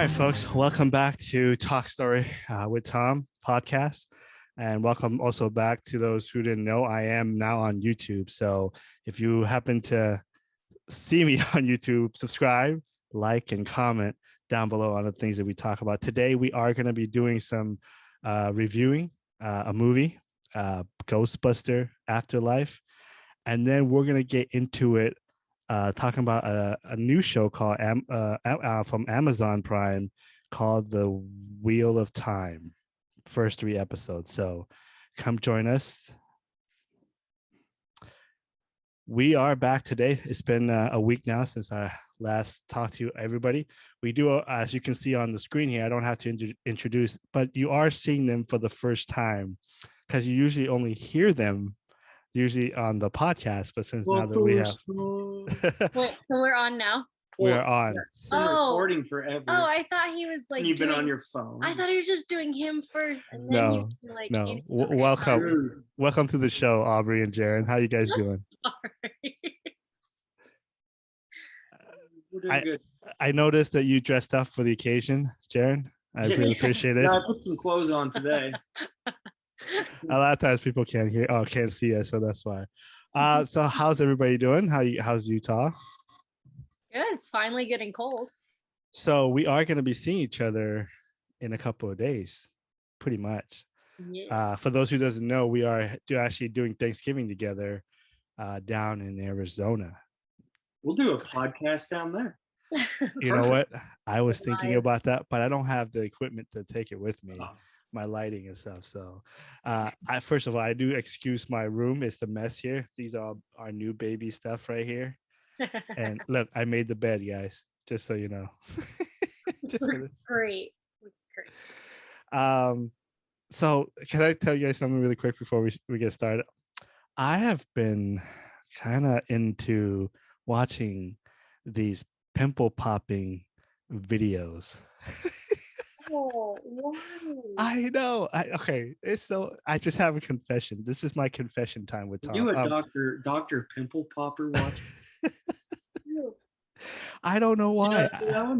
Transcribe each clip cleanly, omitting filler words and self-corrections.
right, folks, welcome back to Talk Story with Tom podcast. And welcome also back to those who didn't know, I am now on YouTube. So if you happen to see me on YouTube, subscribe, like, and comment down below on the things that we talk about. Today, we are going to be doing some reviewing a movie, GhostBuster Afterlife. And then we're going to get into it, talking about a new show called from Amazon Prime called The Wheel of Time. First 3 episodes. So come join us. We are back today. It's been a week now since I last talked to everybody. We do, as you can see on the screen here, I don't have to introduce, but you are seeing them for the first time because you usually only hear them usually on the podcast. But since now that we have... Wait, so we're on now? We are on. Been recording forever. Oh, I thought he was like. And you've been on your phone. I thought he was just doing him first, and then No, you like. no. Okay, Welcome to the show, Aubrey and Jaron. How you guys doing? Sorry. We're doing good. I noticed that you dressed up for the occasion, Jaron. I really appreciate it. Yeah, I put some clothes on today. A lot of times people can't see us, so that's why. So how's everybody doing? How's Utah? Good. It's finally getting cold. So we are going to be seeing each other in a couple of days, pretty much. Yeah. For those who doesn't know, we are actually doing Thanksgiving together down in Arizona. We'll do a podcast down there. You know what? I was thinking about that, but I don't have the equipment to take it with me. My lighting and stuff. So first of all, I do excuse my room. It's the mess here. These are our new baby stuff right here. And look, I made the bed, guys, just so you know. Great. So can I tell you guys something really quick before we get started? I have been kind of into watching these pimple popping videos. Oh, why? I know. I just have a confession. This is my confession time with Tom. You a Dr. Pimple Popper watch? I don't know why.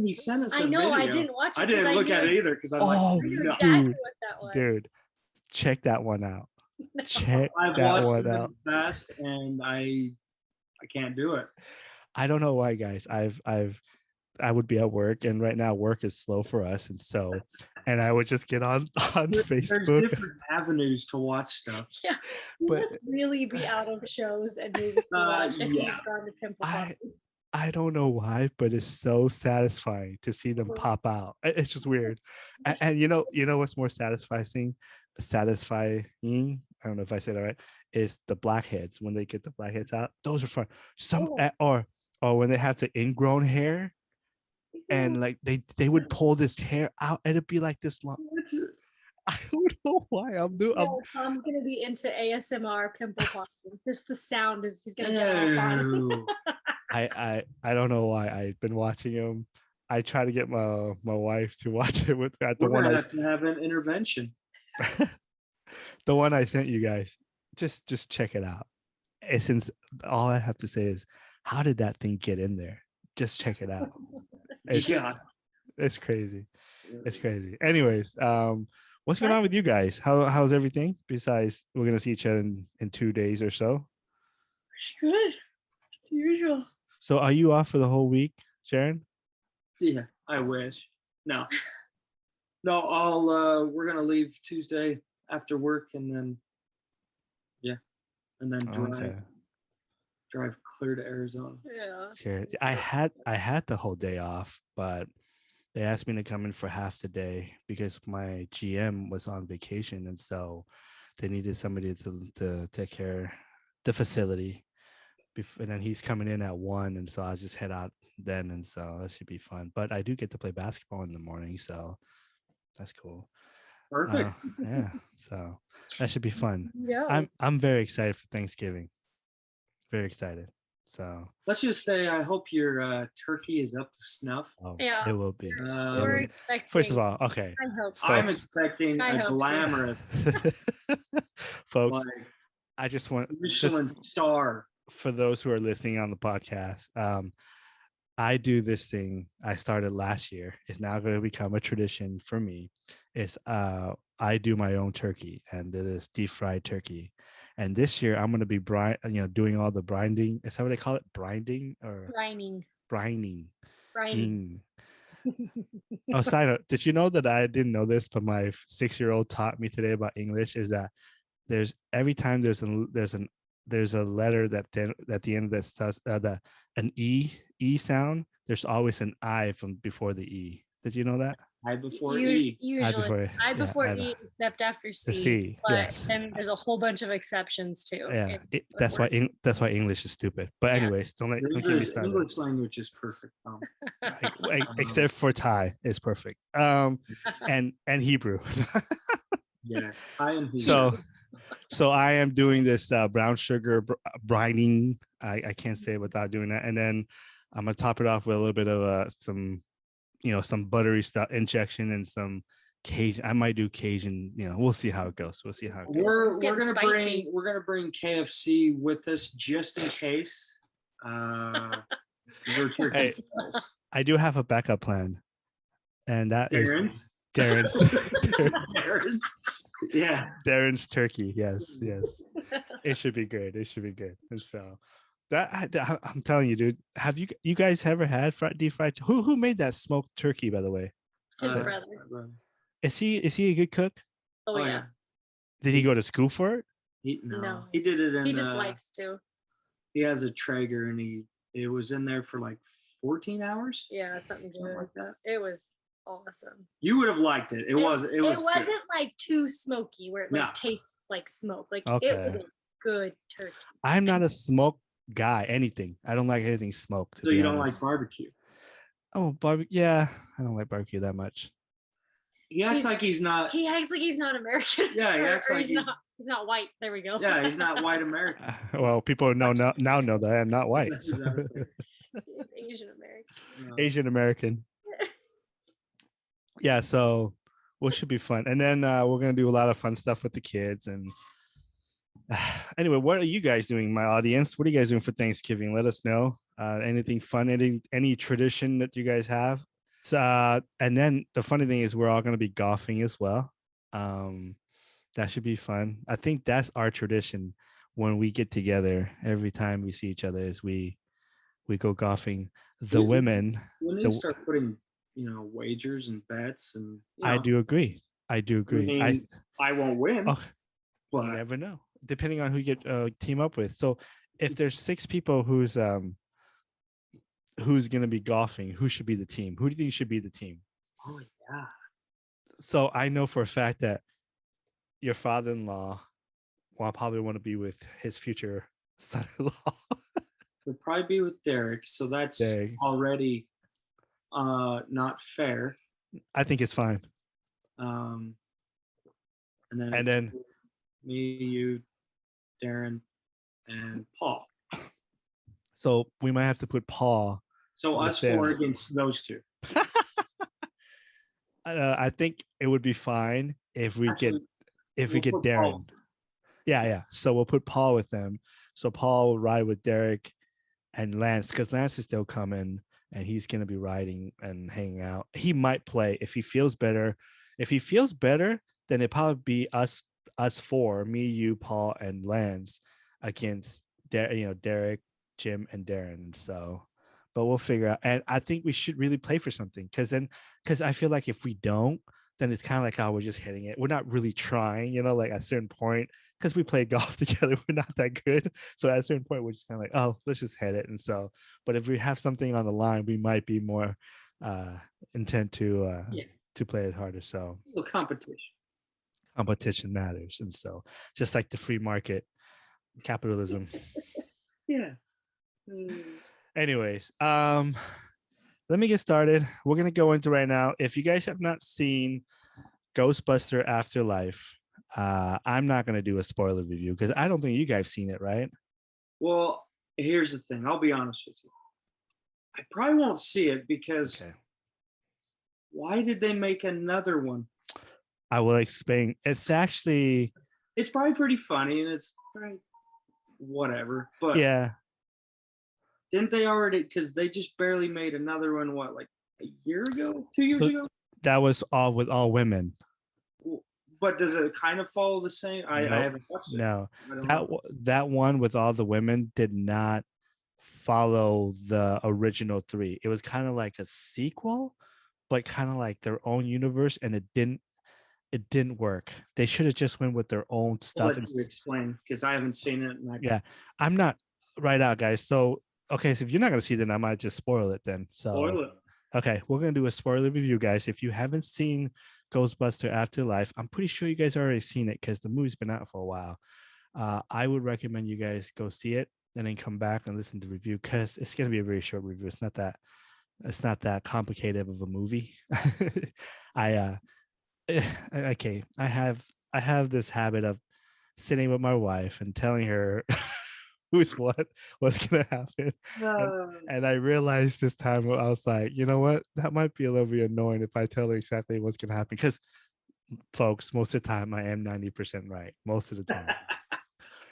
He sent us. I know. I didn't watch it. I didn't look at it either because I'm dude, check that one out. Check I've that watched one it out. fast, and I can't do it. I don't know why, guys. I would be at work, and right now work is slow for us, and I would just get on Facebook. There's different avenues to watch stuff. Yeah, you must really be out of shows and movies to watch if you've gone to Pimple Popper. I don't know why, but it's so satisfying to see them pop out. It's just weird, and you know what's more satisfying? I don't know if I said that right. Is the blackheads when they get the blackheads out? Those are fun. Or when they have the ingrown hair. And like they would pull this hair out and it'd be like this long. I don't know why I'm gonna be into ASMR pimple popping. Just the sound is he's gonna get off on. I don't know why I've been watching him. I try to get my wife to watch it with me. We're gonna have to have an intervention. The one I sent you guys, just check it out. And since all I have to say is, how did that thing get in there? Just check it out. It's crazy. It's crazy. Anyways, what's going on with you guys? How's everything? Besides, we're gonna see each other in 2 days or so. Good. It's usual. So, are you off for the whole week, Sharon? Yeah, I wish. No. I'll. We're gonna leave Tuesday after work, and then drive clear to Arizona. Yeah. I had the whole day off, but they asked me to come in for half the day because my GM was on vacation, and so they needed somebody to take care of the facility. And then he's coming in at 1, and so I'll just head out then, and so that should be fun. But I do get to play basketball in the morning, so that's cool. Perfect. Yeah, so that should be fun. Yeah. I'm very excited for Thanksgiving. Very excited. So let's just say I hope your turkey is up to snuff. Oh, yeah, it will be. We're expecting. First of all, okay. I hope so. I'm expecting a glamorous. Folks, I just want Michelin star. For those who are listening on the podcast, I do this thing I started last year. It's now going to become a tradition for me. Is I do my own turkey, and it is deep fried turkey. And this year I'm going to be doing all the brinding. Is that what they call it? Brinding or Brining. brining? Brining. Oh, side note, did you know that I didn't know this, but my 6-year-old taught me today about English is that there's every time there's a letter that then at the end that starts an e sound, there's always an I from before the e. Did you know that? I before Usually, E. I before I yeah, before I E, except after the C. C, But yes. then there's a whole bunch of exceptions too. Yeah, in that's word. why English is stupid. But Yeah. anyways, don't get me English, started. English language is perfect. Except for Thai is perfect. And Hebrew. Yes, I am here. So I am doing this brown sugar brining. I can't say it without doing that. And then I'm gonna top it off with a little bit of some buttery stuff injection and some Cajun. I might do Cajun. We'll see how it goes. We'll see how it goes. We're getting gonna spicy. bring KFC with us just in case. We're turkey Hey, I do have a backup plan, and that is Darren's. Darren's. Yeah. Darren's turkey. Yes. It should be good. And so I'm telling you, dude. Have you guys ever had deep fried? Who made that smoked turkey, by the way? His brother. Is he a good cook? Oh yeah. Did he go to school for it? No, he did it in. He just likes to. He has a Traeger, and it was in there for like 14 hours. Yeah, something like that. It was awesome. You would have liked it. It wasn't like too smoky where it tastes like smoke. Like it was a good turkey. I'm not a smoke guy. Anything. I don't like anything smoked. So you don't like barbecue? Oh, barbecue. Yeah, I don't like barbecue that much. He acts like he's not. He acts like he's not American. Yeah, he acts like he's not white. There we go. Yeah, he's not white American. Well, people now know that I'm not white. So. Asian American. Asian American. Yeah, so what should be fun, and then we're gonna do a lot of fun stuff with the kids. And anyway, what are you guys doing, my audience? What are you guys doing for Thanksgiving? Let us know. Anything fun? Any tradition that you guys have? And then the funny thing is we're all going to be golfing as well. That should be fun. I think that's our tradition when we get together. Every time we see each other is we go golfing. The women. When they start putting wagers and bets and. I do agree. I mean, I won't win. Oh, but you never know. Depending on who you get team up with. So if there's 6 people who's going to be golfing, who should be the team? Who do you think should be the team? Oh yeah. So I know for a fact that your father-in-law will probably want to be with his future son-in-law. He'll probably be with Derek. So that's already not fair. I think it's fine. And then me, you, Darren, and Paul. So we might have to put Paul. So us 4 against those 2. I think it would be fine if we get Darren. Paul. Yeah. So we'll put Paul with them. So Paul will ride with Derek and Lance, because Lance is still coming and he's going to be riding and hanging out. He might play if he feels better. If he feels better, then it'd probably be us 4, me, you, Paul, and Lance against Derek, Jim, and Darren. So, but we'll figure out. And I think we should really play for something, because I feel like if we don't, then it's kind of like, oh, we're just hitting it. We're not really trying, like at a certain point, because we play golf together, we're not that good. So at a certain point, we're just kind of like, oh, let's just hit it. And so, but if we have something on the line, we might be more intent to play it harder. So competition matters. And so just like the free market, capitalism. Yeah. Anyways, let me get started. We're gonna go into right now. If you guys have not seen GhostBuster Afterlife, I'm not gonna do a spoiler review because I don't think you guys have seen it, right? Well, here's the thing. I'll be honest with you. I probably won't see it because why did they make another one? I will explain. It's probably pretty funny and it's probably whatever. But yeah. Didn't they already? Because they just barely made another one. What, like a year ago, 2 years But ago? that was all with all women. But does it kind of follow the same? I Nope. haven't watched it. No, I don't that know. that one with all the women did not follow the original three. It was kind of like a sequel, but kind of like their own universe, and it didn't work. They should have just went with their own I'll stuff. let you explain because I haven't seen it. And Yeah, I'm not right out, guys. So okay, so if you're not gonna see it, then I might just spoil it then. spoil So it. okay, we're gonna do a spoiler review, guys. If you haven't seen Ghostbuster Afterlife, I'm pretty sure you guys already seen it because the movie's been out for a while. I would recommend you guys go see it and then come back and listen to the review because it's gonna be a very short review. It's not that complicated of a movie. I okay. I have this habit of sitting with my wife and telling her what's gonna happen. And Uh, and I realized this time I was like, you know what? That might be a little bit annoying if I tell her exactly what's gonna happen. Because folks, most of the time I am 90% right. Most of the time.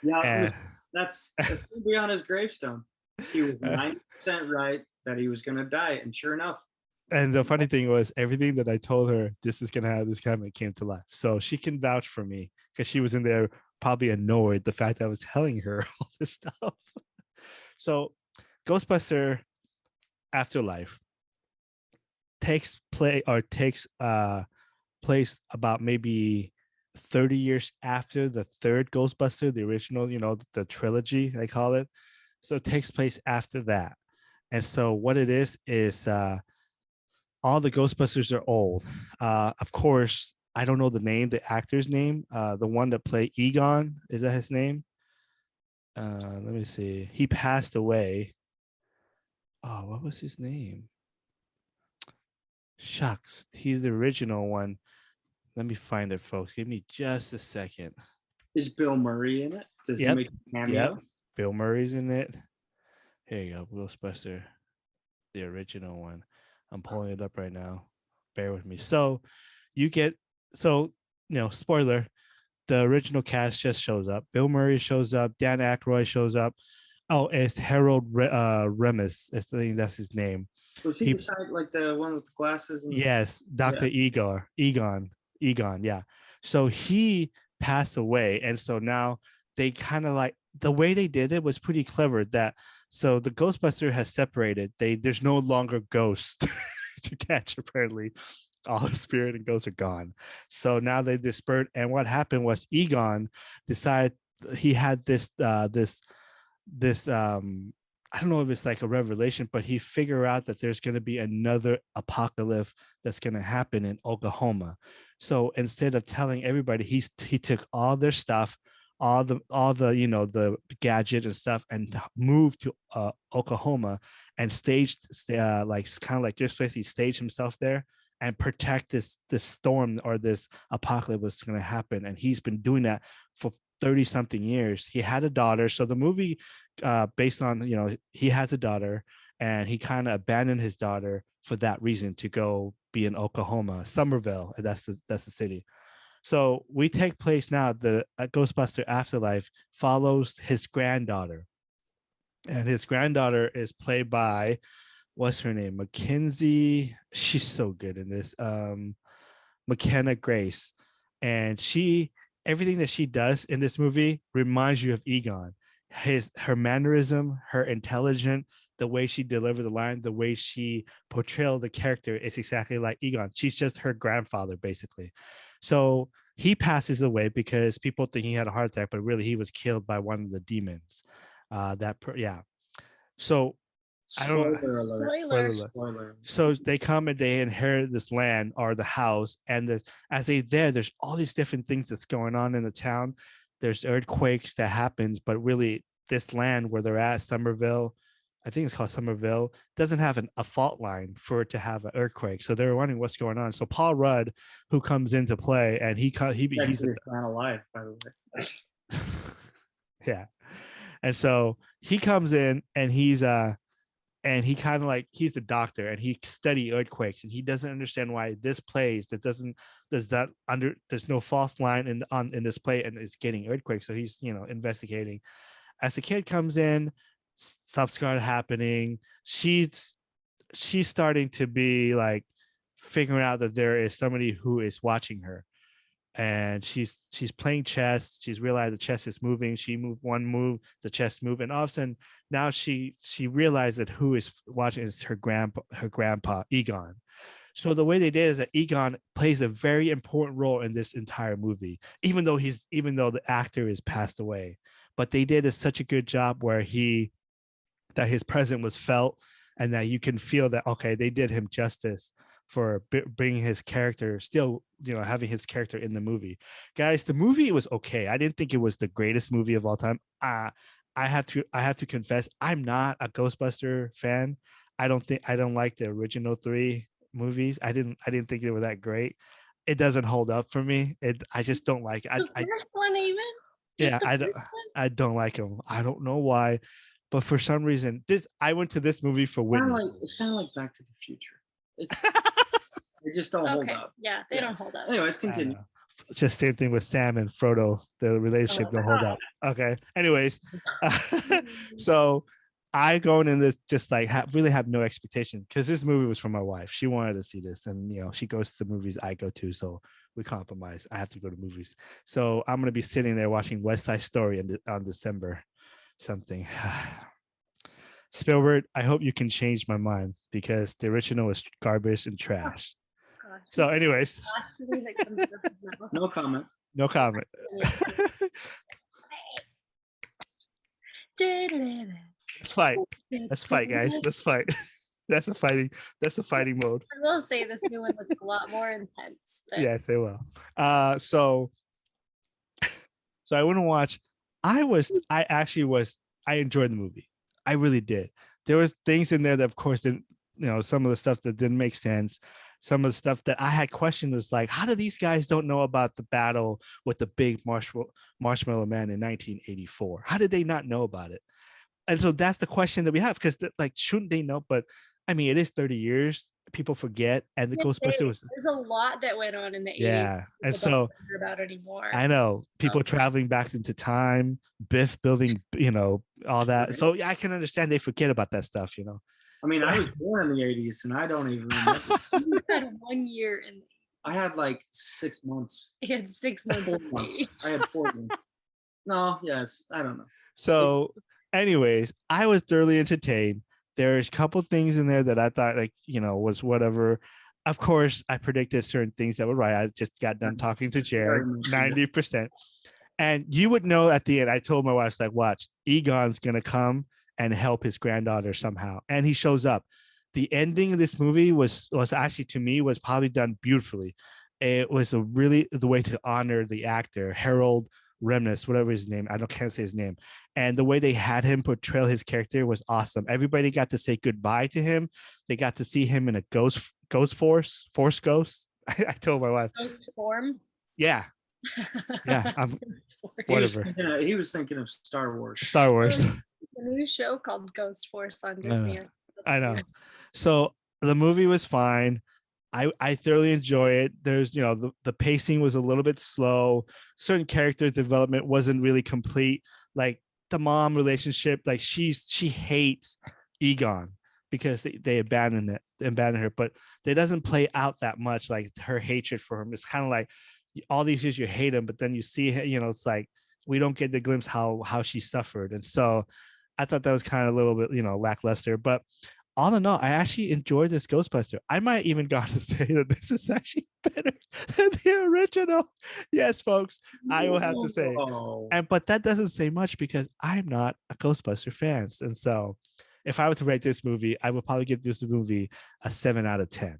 yeah, And that's gonna be on his gravestone. He was 90% right that he was gonna die, and sure enough, and the funny thing was everything that I told her this is gonna have this kind of came to life. So she can vouch for me because she was in there probably annoyed the fact that I was telling her all this stuff. So Ghostbuster Afterlife takes place about maybe 30 years after the third Ghostbuster, the original, the trilogy, they call it. So it takes place after that. And so what it is all the Ghostbusters are old. Of course, I don't know the actor's name. The one that played Egon, is that his name? Let me see. He passed away. Oh, what was his name? Shucks, he's the original one. Let me find it, folks. Give me just a second. is Bill Murray in it? Does he Yep. make a cameo? Yep. Bill Murray's in it. Here you go. Ghostbuster, the original one. I'm pulling it up right now. Bear with me. So you get spoiler, the original cast just shows up. Bill Murray shows up. Dan Aykroyd shows up. Oh, it's Harold Remis. I think that's his name. Was he beside like the one with the glasses? And Yes, Dr. Egon. Yeah. So he passed away. And so now they kind of like the way they did it was pretty clever that so the Ghostbuster has separated. There's no longer ghosts to catch, apparently. All the spirit and ghosts are gone. So now they dispersed. And what happened was Egon decided he had this I don't know if it's like a revelation, but he figured out that there's going to be another apocalypse that's going to happen in Oklahoma. So instead of telling everybody, he took all their stuff, all the the gadget and stuff, and moved to Oklahoma and staged like kind of like just basically staged himself there and protect this storm or this apocalypse was going to happen. And he's been doing that for 30 something years. He had a daughter. So the movie based on he has a daughter and he kind of abandoned his daughter for that reason to go be in Oklahoma, Somerville. That's the city. So we take place now. The Ghostbuster Afterlife follows his granddaughter, and his granddaughter is played by what's her name, Mackenzie. She's so good in this. McKenna Grace, and everything that she does in this movie reminds you of Egon. Her mannerism, her intelligence, the way she delivered the line, the way she portrayed the character is exactly like Egon. She's just her grandfather, basically. So he passes away because people think he had a heart attack, but really he was killed by one of the demons. Yeah. So I don't know. Spoiler. Spoiler. So they come and they inherit this land or the house, and as there's all these different things that's going on in the town. There's earthquakes that happens, but really this land where they're at, Somerville, I think it's called Somerville, doesn't have a fault line for it to have an earthquake. So they're wondering what's going on. So Paul Rudd, who comes into play, and he's His fan of life, by the way. yeah, and so he comes in and he kind of like he's the doctor and he study earthquakes and he doesn't understand why this place there's no fault line in this play and it's getting earthquakes. So he's investigating. As the kid comes in, stuff started happening. She's starting to be like figuring out that there is somebody who is watching her, and she's playing chess. She's realized the chess is moving. She moved one move, the chess move, and all of a sudden now she realized that who is watching is her grandpa Egon. So the way they did is that Egon plays a very important role in this entire movie, even though the actor is passed away. But they did such a good job where that his presence was felt, and that you can feel that, okay, they did him justice for bringing his character, still, having his character in the movie. Guys, the movie was okay. I didn't think it was the greatest movie of all time. I have to confess, I'm not a Ghostbuster fan. I don't like the original 3 movies. I didn't think they were that great. It doesn't hold up for me. I just don't like it. The first one, even. Yeah, I don't like them. I don't know why, but for some reason, I went to this movie for Whitney. It's kind of like Back to the Future. They just don't hold up. Yeah, they don't hold up. Anyways, continue. It's just same thing with Sam and Frodo. The relationship don't hold up. Okay. Anyways, so I going in this just like really have no expectation, because this movie was for my wife. She wanted to see this, and she goes to the movies I go to, so we compromise. I have to go to movies, so I'm gonna be sitting there watching West Side Story on December something. Spielberg, I hope you can change my mind, because the original is garbage and trash. Gosh, So, anyways, No comment. No comment. Let's fight. Let's fight, guys. Let's fight. That's a fighting mode. I will say this new one looks a lot more intense. Yes, it will. So I went and watched. I enjoyed the movie. I really did. There was things in there that, of course, didn't, some of the stuff that didn't make sense. Some of the stuff that I had questioned was like, how do these guys don't know about the battle with the big marshmallow man in 1984? How did they not know about it? And so that's the question that we have, because like, shouldn't they know? But I mean, it is 30 years. People forget, and the Ghostbuster was. There's a lot that went on in the 80s. Yeah, and so don't hear about anymore. I know people traveling back into time, Biff building, all that. So yeah, I can understand they forget about that stuff. I mean, I was born in the 80s, and I don't even remember. You had 1 year in. I had like 6 months. He had 6 months. 4 months. I had 4 months. No, yes, I don't know. So, anyways, I was thoroughly entertained. There's a couple things in there that I thought, like, was whatever. Of course, I predicted certain things that were right. I just got done talking to Jared, 90%. And you would know at the end, I told my wife, like, watch, Egon's going to come and help his granddaughter somehow. And he shows up. The ending of this movie was actually, to me, was probably done beautifully. It was the way to honor the actor, Harold Ramis, whatever his name. Can't say his name. And the way they had him portray his character was awesome. Everybody got to say goodbye to him. They got to see him in a ghost force ghost. I told my wife. Ghost form? Yeah. Yeah. Whatever. He was thinking of Star Wars. Star Wars. A new show called Ghost Force on Disney. I know. So the movie was fine. I thoroughly enjoy it. There's, the pacing was a little bit slow. Certain character development wasn't really complete. Like the mom relationship, like she hates Egon because they abandoned her, but it doesn't play out that much. Like her hatred for him. It's kind of like all these years you hate him, but then you see, it's like we don't get the glimpse how she suffered. And so I thought that was kind of a little bit, lackluster, but all in all, I actually enjoyed this Ghostbuster. I might even got to say that this is actually better than the original. Yes, folks, I will have to say. But that doesn't say much, because I'm not a Ghostbuster fan. And so if I were to rate this movie, I would probably give this movie a 7 out of 10.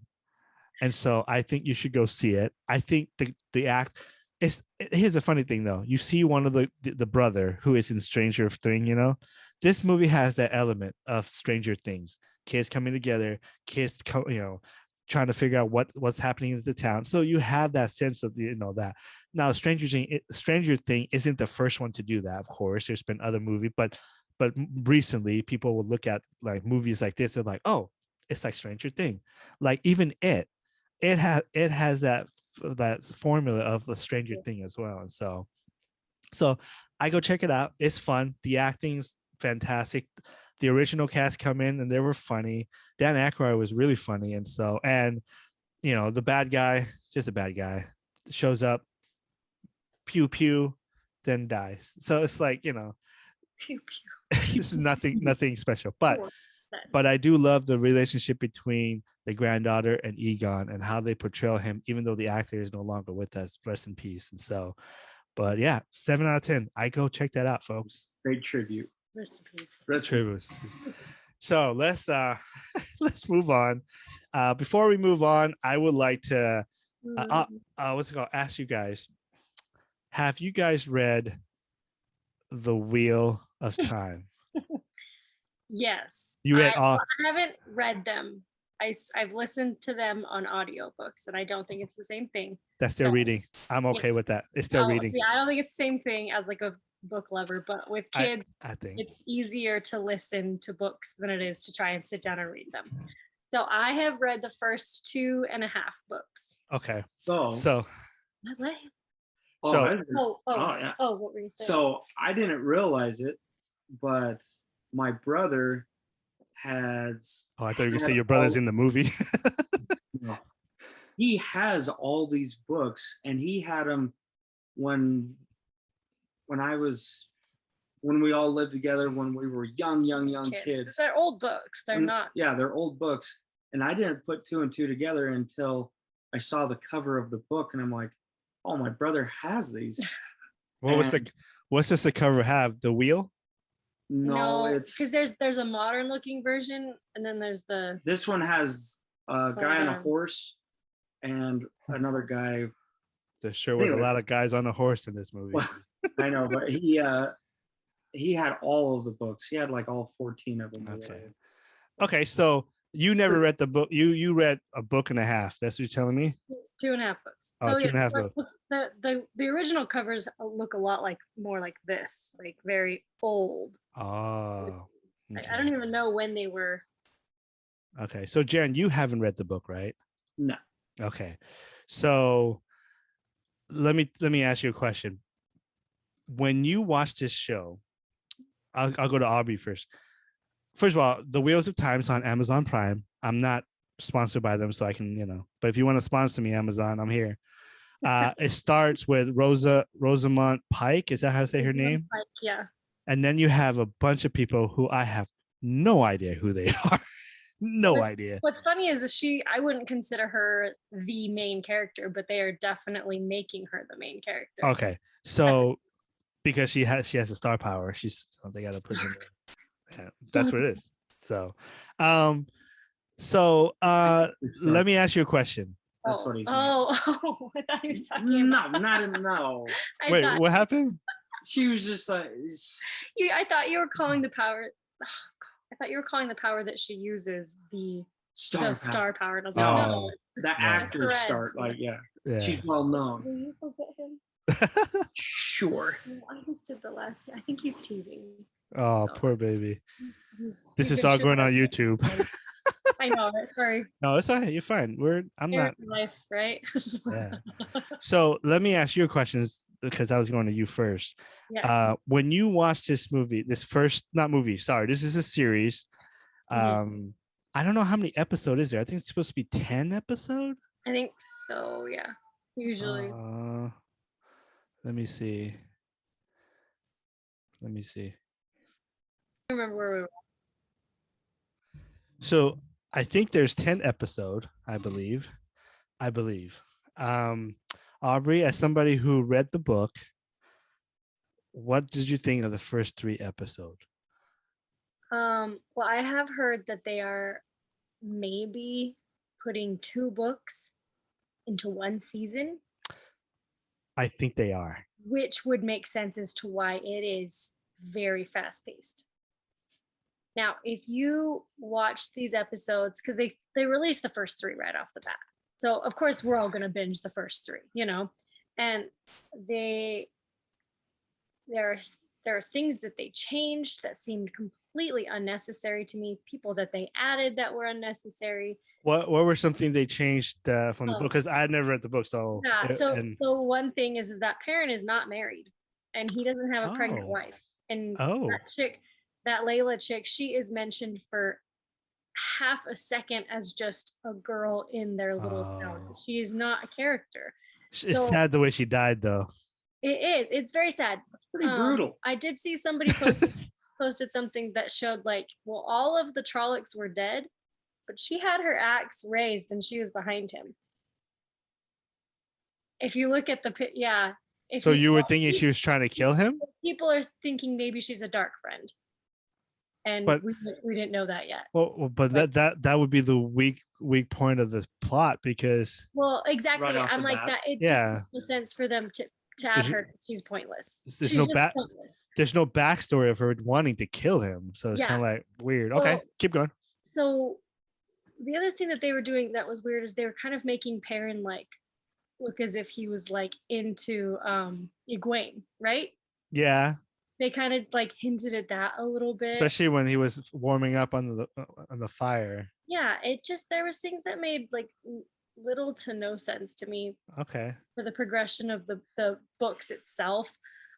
And so I think you should go see it. I think the act is. Here's the funny thing, though. You see one of the brother who is in Stranger Things, This movie has that element of Stranger Things. Kids coming together, trying to figure out what's happening in the town. So you have that sense of that. Now, Stranger Thing isn't the first one to do that. Of course, there's been other movies, but recently people will look at like movies like this and like, oh, it's like Stranger Thing. Like even it has that formula of the Stranger Thing as well. And so I go check it out. It's fun. The acting's fantastic. the original cast come in and they were funny. Dan Aykroyd was really funny, and the bad guy, just a bad guy, shows up, pew pew, then dies. So it's like, Pew, pew. this is nothing special. But Cool. I do love the relationship between the granddaughter and Egon and how they portray him, even though the actor is no longer with us. Rest in peace. And so, but yeah, 7 out of 10. I go check that out, folks. Great tribute. Rest in peace. Tribute. So let's let's move on. Before we move on, I would like to ask you guys, have you guys read The Wheel of Time? Yes. You read all? I haven't read them. I've listened to them on audiobooks, and I don't think it's the same thing. That's still reading. I'm okay with that. It's still reading. Yeah, I don't think it's the same thing as like a book lover, but with kids, I think it's easier to listen to books than it is to try and sit down and read them. So I have read the first 2.5 books. Okay. What? Yeah. What were you saying? So I didn't realize it, but my brother has. I thought you were gonna say your brother's in the movie. No. He has all these books, and he had them when we all lived together when we were young kids. They're old books. They're not. Yeah, they're old books, and I didn't put 2 and 2 together until I saw the cover of the book, and I'm like, oh, my brother has these. What's the cover have? The wheel? No, it's because there's a modern looking version, and then there's this one has a guy on a horse and another guy. There sure was a lot of guys on a horse in this movie. Well, I know, but he had all of the books. He had like all 14 of them. Okay, so you never read the book. You read a book and a half. That's what you're telling me? 2.5 books. Oh, so 2.5 books. The original covers look a lot more like this, like very old. Oh. Okay. I don't even know when they were. Okay, so Jaren, you haven't read the book, right? No. Okay, so let me ask you a question. When you watch this show, I'll go to Aubrey first. First of all, The Wheels of Time is on Amazon Prime. I'm not sponsored by them, so I can, but if you want to sponsor me, Amazon, I'm here. It starts with Rosamund Pike. Is that how to say her name? Pike, yeah. And then you have a bunch of people who I have no idea who they are. No idea. What's funny is I wouldn't consider her the main character, but they are definitely making her the main character. Okay. So because she has a star power, they gotta put her in there. Yeah, that's what it is. So let me ask you a question. That's what he's I thought he was talking about. No. Wait, what happened? She was just like I thought you were calling the power. I thought you were calling the power that she uses the star power. Doesn't know. The actors start yeah. She's well known. Will you forget him? Sure. I just did the last. I think he's teething. Oh, poor baby. This is all going on YouTube. I know. Sorry. No, it's all right. You're fine. I'm not. Life, right? Yeah. So let me ask you a question because I was going to you first. Yes. When you watch this movie, this is a series. Mm-hmm. I don't know how many episodes is there. I think it's supposed to be 10 episodes. I think so. Yeah. Usually. Let me see. I remember where we were. So I think there's 10 episodes, I believe. Aubrey, as somebody who read the book, what did you think of the first 3 episodes? Well, I have heard that they are maybe putting 2 books into one season. I think they are. Which would make sense as to why it is very fast-paced. Now, if you watch these episodes, because they released the first 3 right off the bat. So, of course, we're all going to binge the first 3, and there are things that they changed that seemed completely unnecessary to me, people that they added that were unnecessary. What were something they changed from the book? Because I had never read the book, so so one thing is that Perrin is not married, and he doesn't have a pregnant wife, and that chick, that Layla chick, she is mentioned for half a second as just a girl in their little town. She is not a character. It's sad the way she died, though. It is. It's very sad. It's pretty brutal. I did see somebody posted something that showed like, well, all of the Trollocs were dead, but she had her axe raised and she was behind him. If you look at the So you were thinking she was trying to kill him? People are thinking maybe she's a dark friend. And but, we didn't know that yet. Well, but like, that would be the weak point of this plot, because exactly. Right, I'm like that. It just makes no sense for them to add her. She's pointless. There's no backstory of her wanting to kill him, so it's kind of like weird. Okay, keep going. So the other thing that they were doing that was weird is they were kind of making Perrin like look as if he was like into Egwene, right? Yeah. They kind of like hinted at that a little bit, especially when he was warming up on the fire. Yeah, there was things that made like little to no sense to me. Okay. For the progression of the books itself.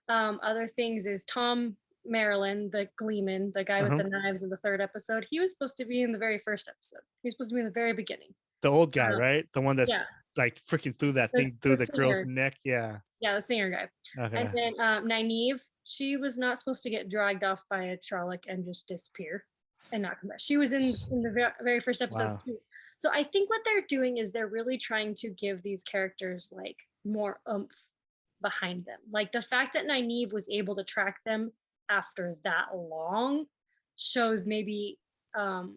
Other things is Tom Marilyn, the Gleeman, the guy with the knives in the third episode. He was supposed to be in the very first episode. He was supposed to be in the very beginning. The old guy, right? The one that's like freaking threw that thing through the girl's neck. Yeah. Yeah, the singer guy. Okay. And then Nynaeve, she was not supposed to get dragged off by a Trolloc and just disappear and not come back. She was in the very first episodes too. So I think what they're doing is they're really trying to give these characters like more oomph behind them. Like the fact that Nynaeve was able to track them after that long shows maybe how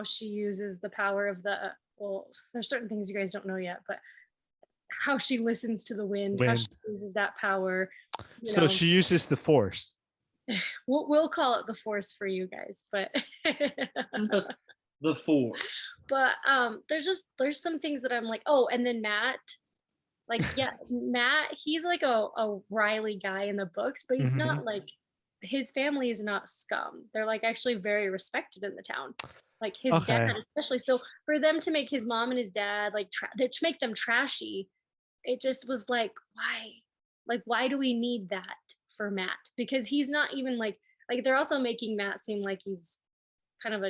she uses the power of there's certain things you guys don't know yet, but how she listens to the wind. How she uses that power. So she uses the Force. We'll call it the Force for you guys, but the Force. But there's some things that I'm like, and then Matt, Matt, he's like a wily guy in the books, but he's not like, his family is not scum. They're like actually very respected in the town. Like his dad, especially. So for them to make his mom and his dad like to make them trashy, it just was like, why? Like, why do we need that for Matt? Because he's not even like they're also making Matt seem like he's kind of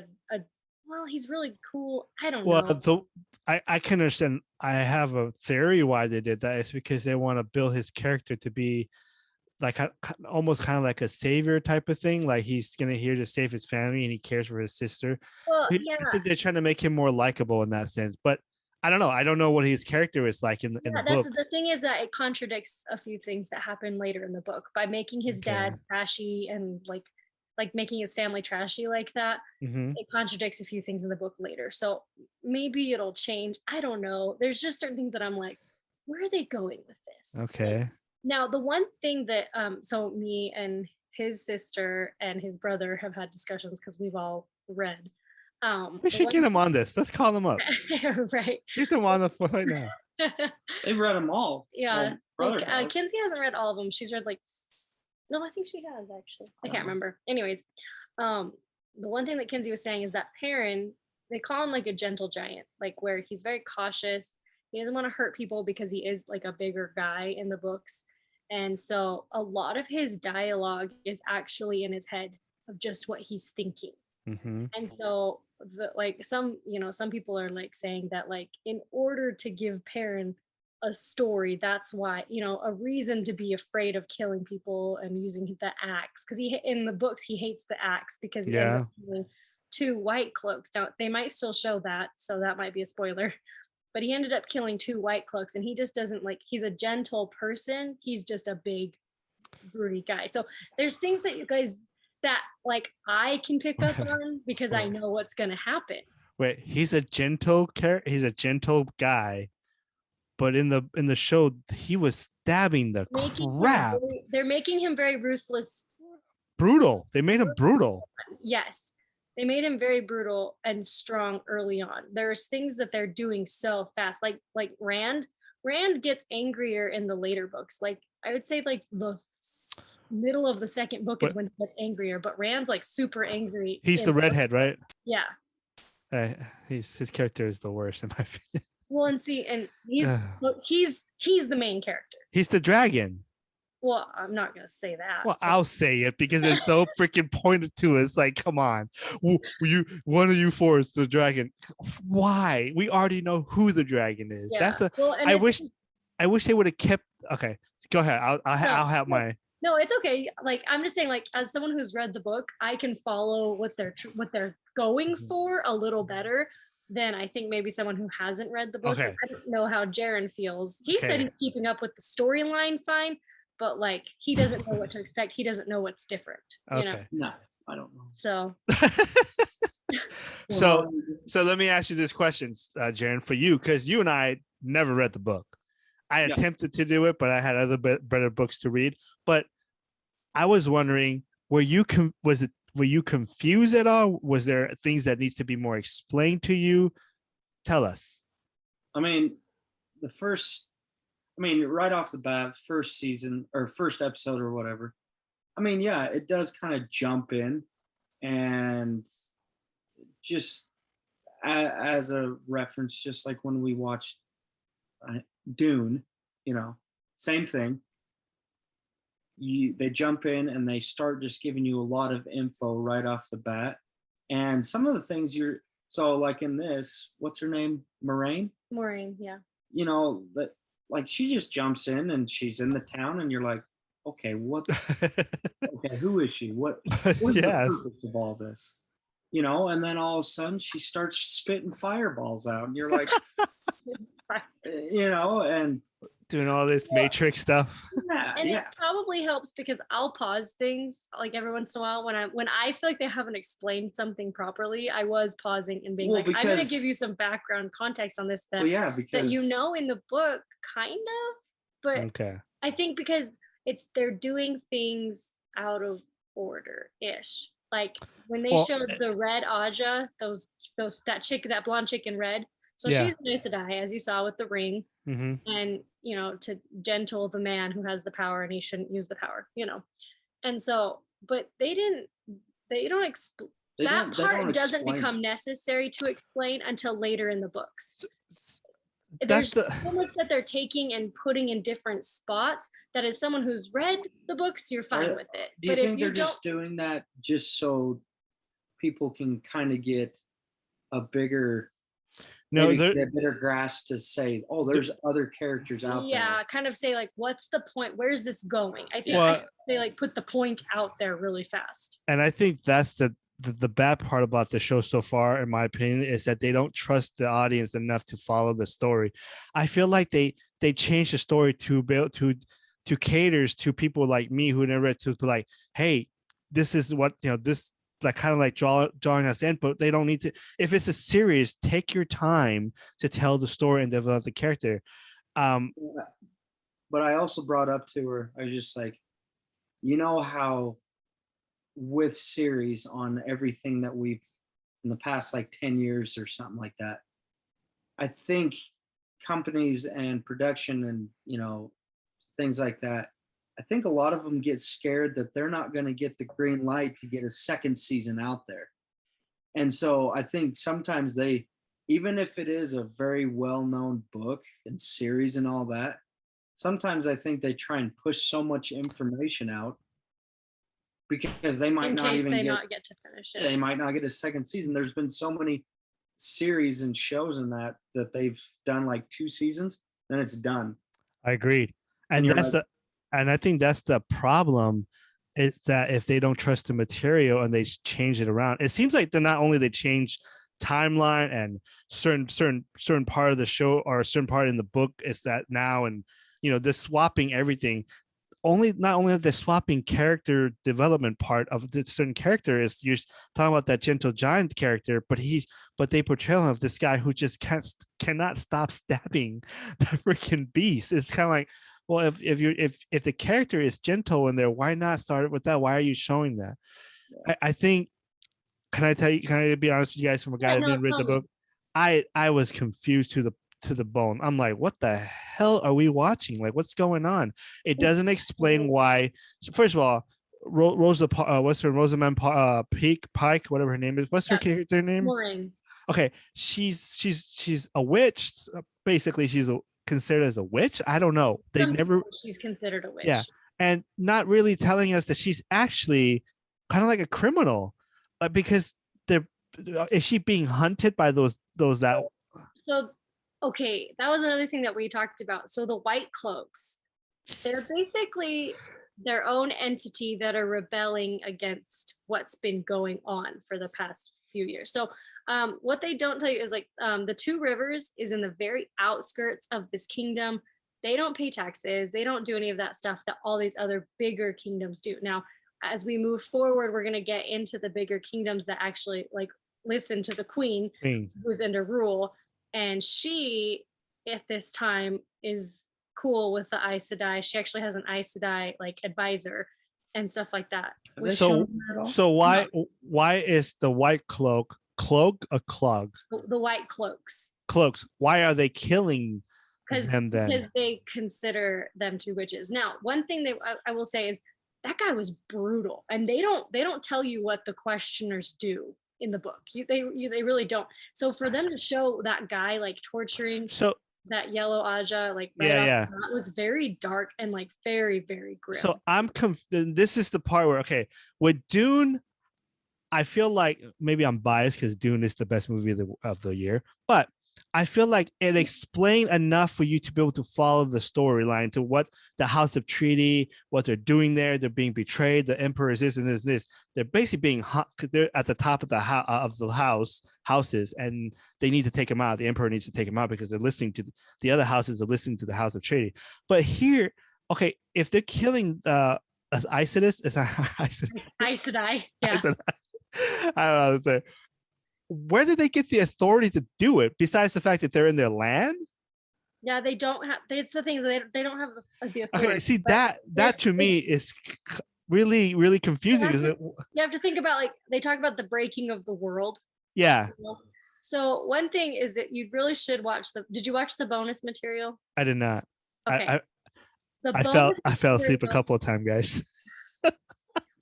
he's really cool. I don't know. I can understand. I have a theory why they did that. It's because they want to build his character to be like almost kind of like a savior type of thing. Like he's here to save his family and he cares for his sister. Well, I think they're trying to make him more likable in that sense. But I don't know. I don't know what his character is like in the book. The thing is that it contradicts a few things that happen later in the book by making his dad trashy and like making his family trashy like that. It contradicts a few things in the book later. So maybe it'll change. I don't know. There's just certain things that I'm like, where are they going with this? Okay. Now, the one thing that, so me and his sister and his brother have had discussions because we've all read. We should get him on this. Let's call them up. Right. Get them on the phone right now. They've read them all. Yeah. Kinsey hasn't read all of them. She's read no, I think she has actually. I can't remember. Anyways, the one thing that Kinsey was saying is that Perrin, they call him like a gentle giant, like where he's very cautious. He doesn't want to hurt people because he is like a bigger guy in the books. And so a lot of his dialogue is actually in his head of just what he's thinking. And so some people are like saying that like in order to give Perrin a story, that's why, a reason to be afraid of killing people and using the axe, because in the books he hates the axe because he ends up killing 2 white cloaks. Now they might still show that, so that might be a spoiler. But he ended up killing 2 white cloaks, and he just doesn't he's a gentle person. He's just a big, broody guy. So there's things that you guys that like I can pick up on because I know what's going to happen. Wait, he's a gentle guy, but in the show he was stabbing the crap. They're making him very ruthless. Brutal. They made him brutal. Yes. They made him very brutal and strong early on. There's things that they're doing so fast. Like Rand gets angrier in the later books. Like I would say like the middle of the second book is when he gets angrier, but Rand's like super angry. He's the redhead, right? Yeah. His character is the worst in my opinion. Well, and he's the main character. He's the dragon. Well, I'm not gonna say that. Well, I'll say it because it's so freaking pointed to us. Like, come on, one of you four is the dragon. Why? We already know who the dragon is. Yeah. That's the. Well, and I wish they would have kept. Okay, go ahead. I'll have my. No, it's okay. Like, I'm just saying, like, as someone who's read the book, I can follow what they're going for a little better than I think maybe someone who hasn't read the books. Okay. Like, I don't know how Jaron feels. He said he's keeping up with the storyline fine, but like he doesn't know what to expect. He doesn't know what's different. You know? No, I don't know. So so let me ask you this question, Jaron, for you, because you and I never read the book. I attempted to do it, but I had other better books to read. But I was wondering, were you confused at all? Was there things that needs to be more explained to you? Tell us. I mean, right off the bat, first season or first episode or whatever. I mean, yeah, it does kind of jump in, and just as a reference, just like when we watched Dune, same thing. They jump in and they start just giving you a lot of info right off the bat, and some of the things like in this, what's her name, Moraine, yeah. That, like, she just jumps in and she's in the town, and you're like, okay, okay, who is she? What's the purpose of all this? And then all of a sudden she starts spitting fireballs out, and you're like, and doing all this Matrix stuff. And it probably helps because I'll pause things like every once in a while when I feel like they haven't explained something properly. I was pausing and being I'm going to give you some background context on this that in the book, kind of, but okay. I think because they're doing things out of order ish. Like when they showed the red Aja, that blonde chick in red. So she's an Aes Sedai, as you saw with the ring, and to gentle the man who has the power and he shouldn't use the power, and so, but they don't explain that part. Doesn't become necessary to explain until later in the books. There's so much that they're taking and putting in different spots that as someone who's read the books, you're fine with it. Do you think they're just doing that just so people can kind of get a bigger better grasp to say, oh, there's other characters out there. Yeah, kind of say like, what's the point? Where's this going? I think they like put the point out there really fast. And I think that's the bad part about the show so far, in my opinion, is that they don't trust the audience enough to follow the story. I feel like they changed the story to caters to people like me who never read, to be like, hey, this is what this, like, kind of like drawing us in, but they don't need to. If it's a series, take your time to tell the story and develop the character. But I also brought up to her, I was just like, how with series on everything that we've in the past like 10 years or something like that, I think companies and production and things like that, I think a lot of them get scared that they're not going to get the green light to get a second season out there. And so I think sometimes they, even if it is a very well-known book and series and all that, sometimes I think they try and push so much information out because they might not get to finish it. They might not get a second season. There's been so many series and shows in that they've done like 2 seasons, then it's done. I agreed. And I think that's the problem, is that if they don't trust the material and they change it around, it seems like they change timeline and certain part of the show or a certain part in the book is that now, and they're swapping everything. Not only are they swapping character development part of the certain character, is you're talking about that gentle giant character, but they portray him of this guy who just cannot stop stabbing the freaking beast. It's kind of like, well, if the character is gentle in there, why not start with that? Why are you showing that? Yeah. I think, can I be honest with you guys, from a guy that didn't read the book? I was confused to the bone. I'm like, what the hell are we watching? Like, what's going on? It doesn't explain why. So first of all, Rosamund Pike, whatever her name is. What's her character name? Moraine. Okay, she's a witch. Basically, she's considered as a witch. I don't know. She's considered a witch. Yeah, and not really telling us that she's actually kind of like a criminal, because they're is she being hunted by those that So, okay, that was another thing that we talked about. So the white cloaks, they're basically their own entity that are rebelling against what's been going on for the past few years. So what they don't tell you is like the Two Rivers is in the very outskirts of this kingdom. They don't pay taxes. They don't do any of that stuff that all these other bigger kingdoms do. Now, as we move forward, we're going to get into the bigger kingdoms that actually like listen to the queen thing. who's under rule. And she, at this time, is cool with the Aes Sedai. She actually has an Aes Sedai like advisor and stuff like that. Have they Which So shown that at all? so why is the white cloak a clog the white cloaks, cloaks? Why are they killing because them then? they consider them two witches. Now, one thing that I will say is that guy was brutal, and they don't tell you what the questioners do in the book. They really don't. So for them to show that guy like torturing So that yellow Aja like right Yeah, off yeah. the bat was very dark and like very, very grim. so I'm this is the part where, okay, with Dune, I feel like maybe I'm biased because Dune is the best movie of the year, but I feel like it explained enough for you to be able to follow the storyline to what the House of Treaty, what they're doing there. They're being betrayed. The Emperor is this and this. They're basically being they're at the top of the houses, and they need to take them out. The Emperor needs to take them out because they're listening to the other houses are listening to the House of Treaty. But here, okay, if they're killing Isidus, is Aes Sedai, yeah. I don't know how to say. Where did they get the authority to do it besides the fact that they're in their land? Yeah, they don't have. It's the thing they don't have the authority. Okay, see that to me is really really confusing. Is it? You have to think about like they talk about the breaking of the world. Yeah, You know? So one thing is that you really should watch the. Did you watch the bonus material? I did not. Okay. I fell asleep a couple of times, guys.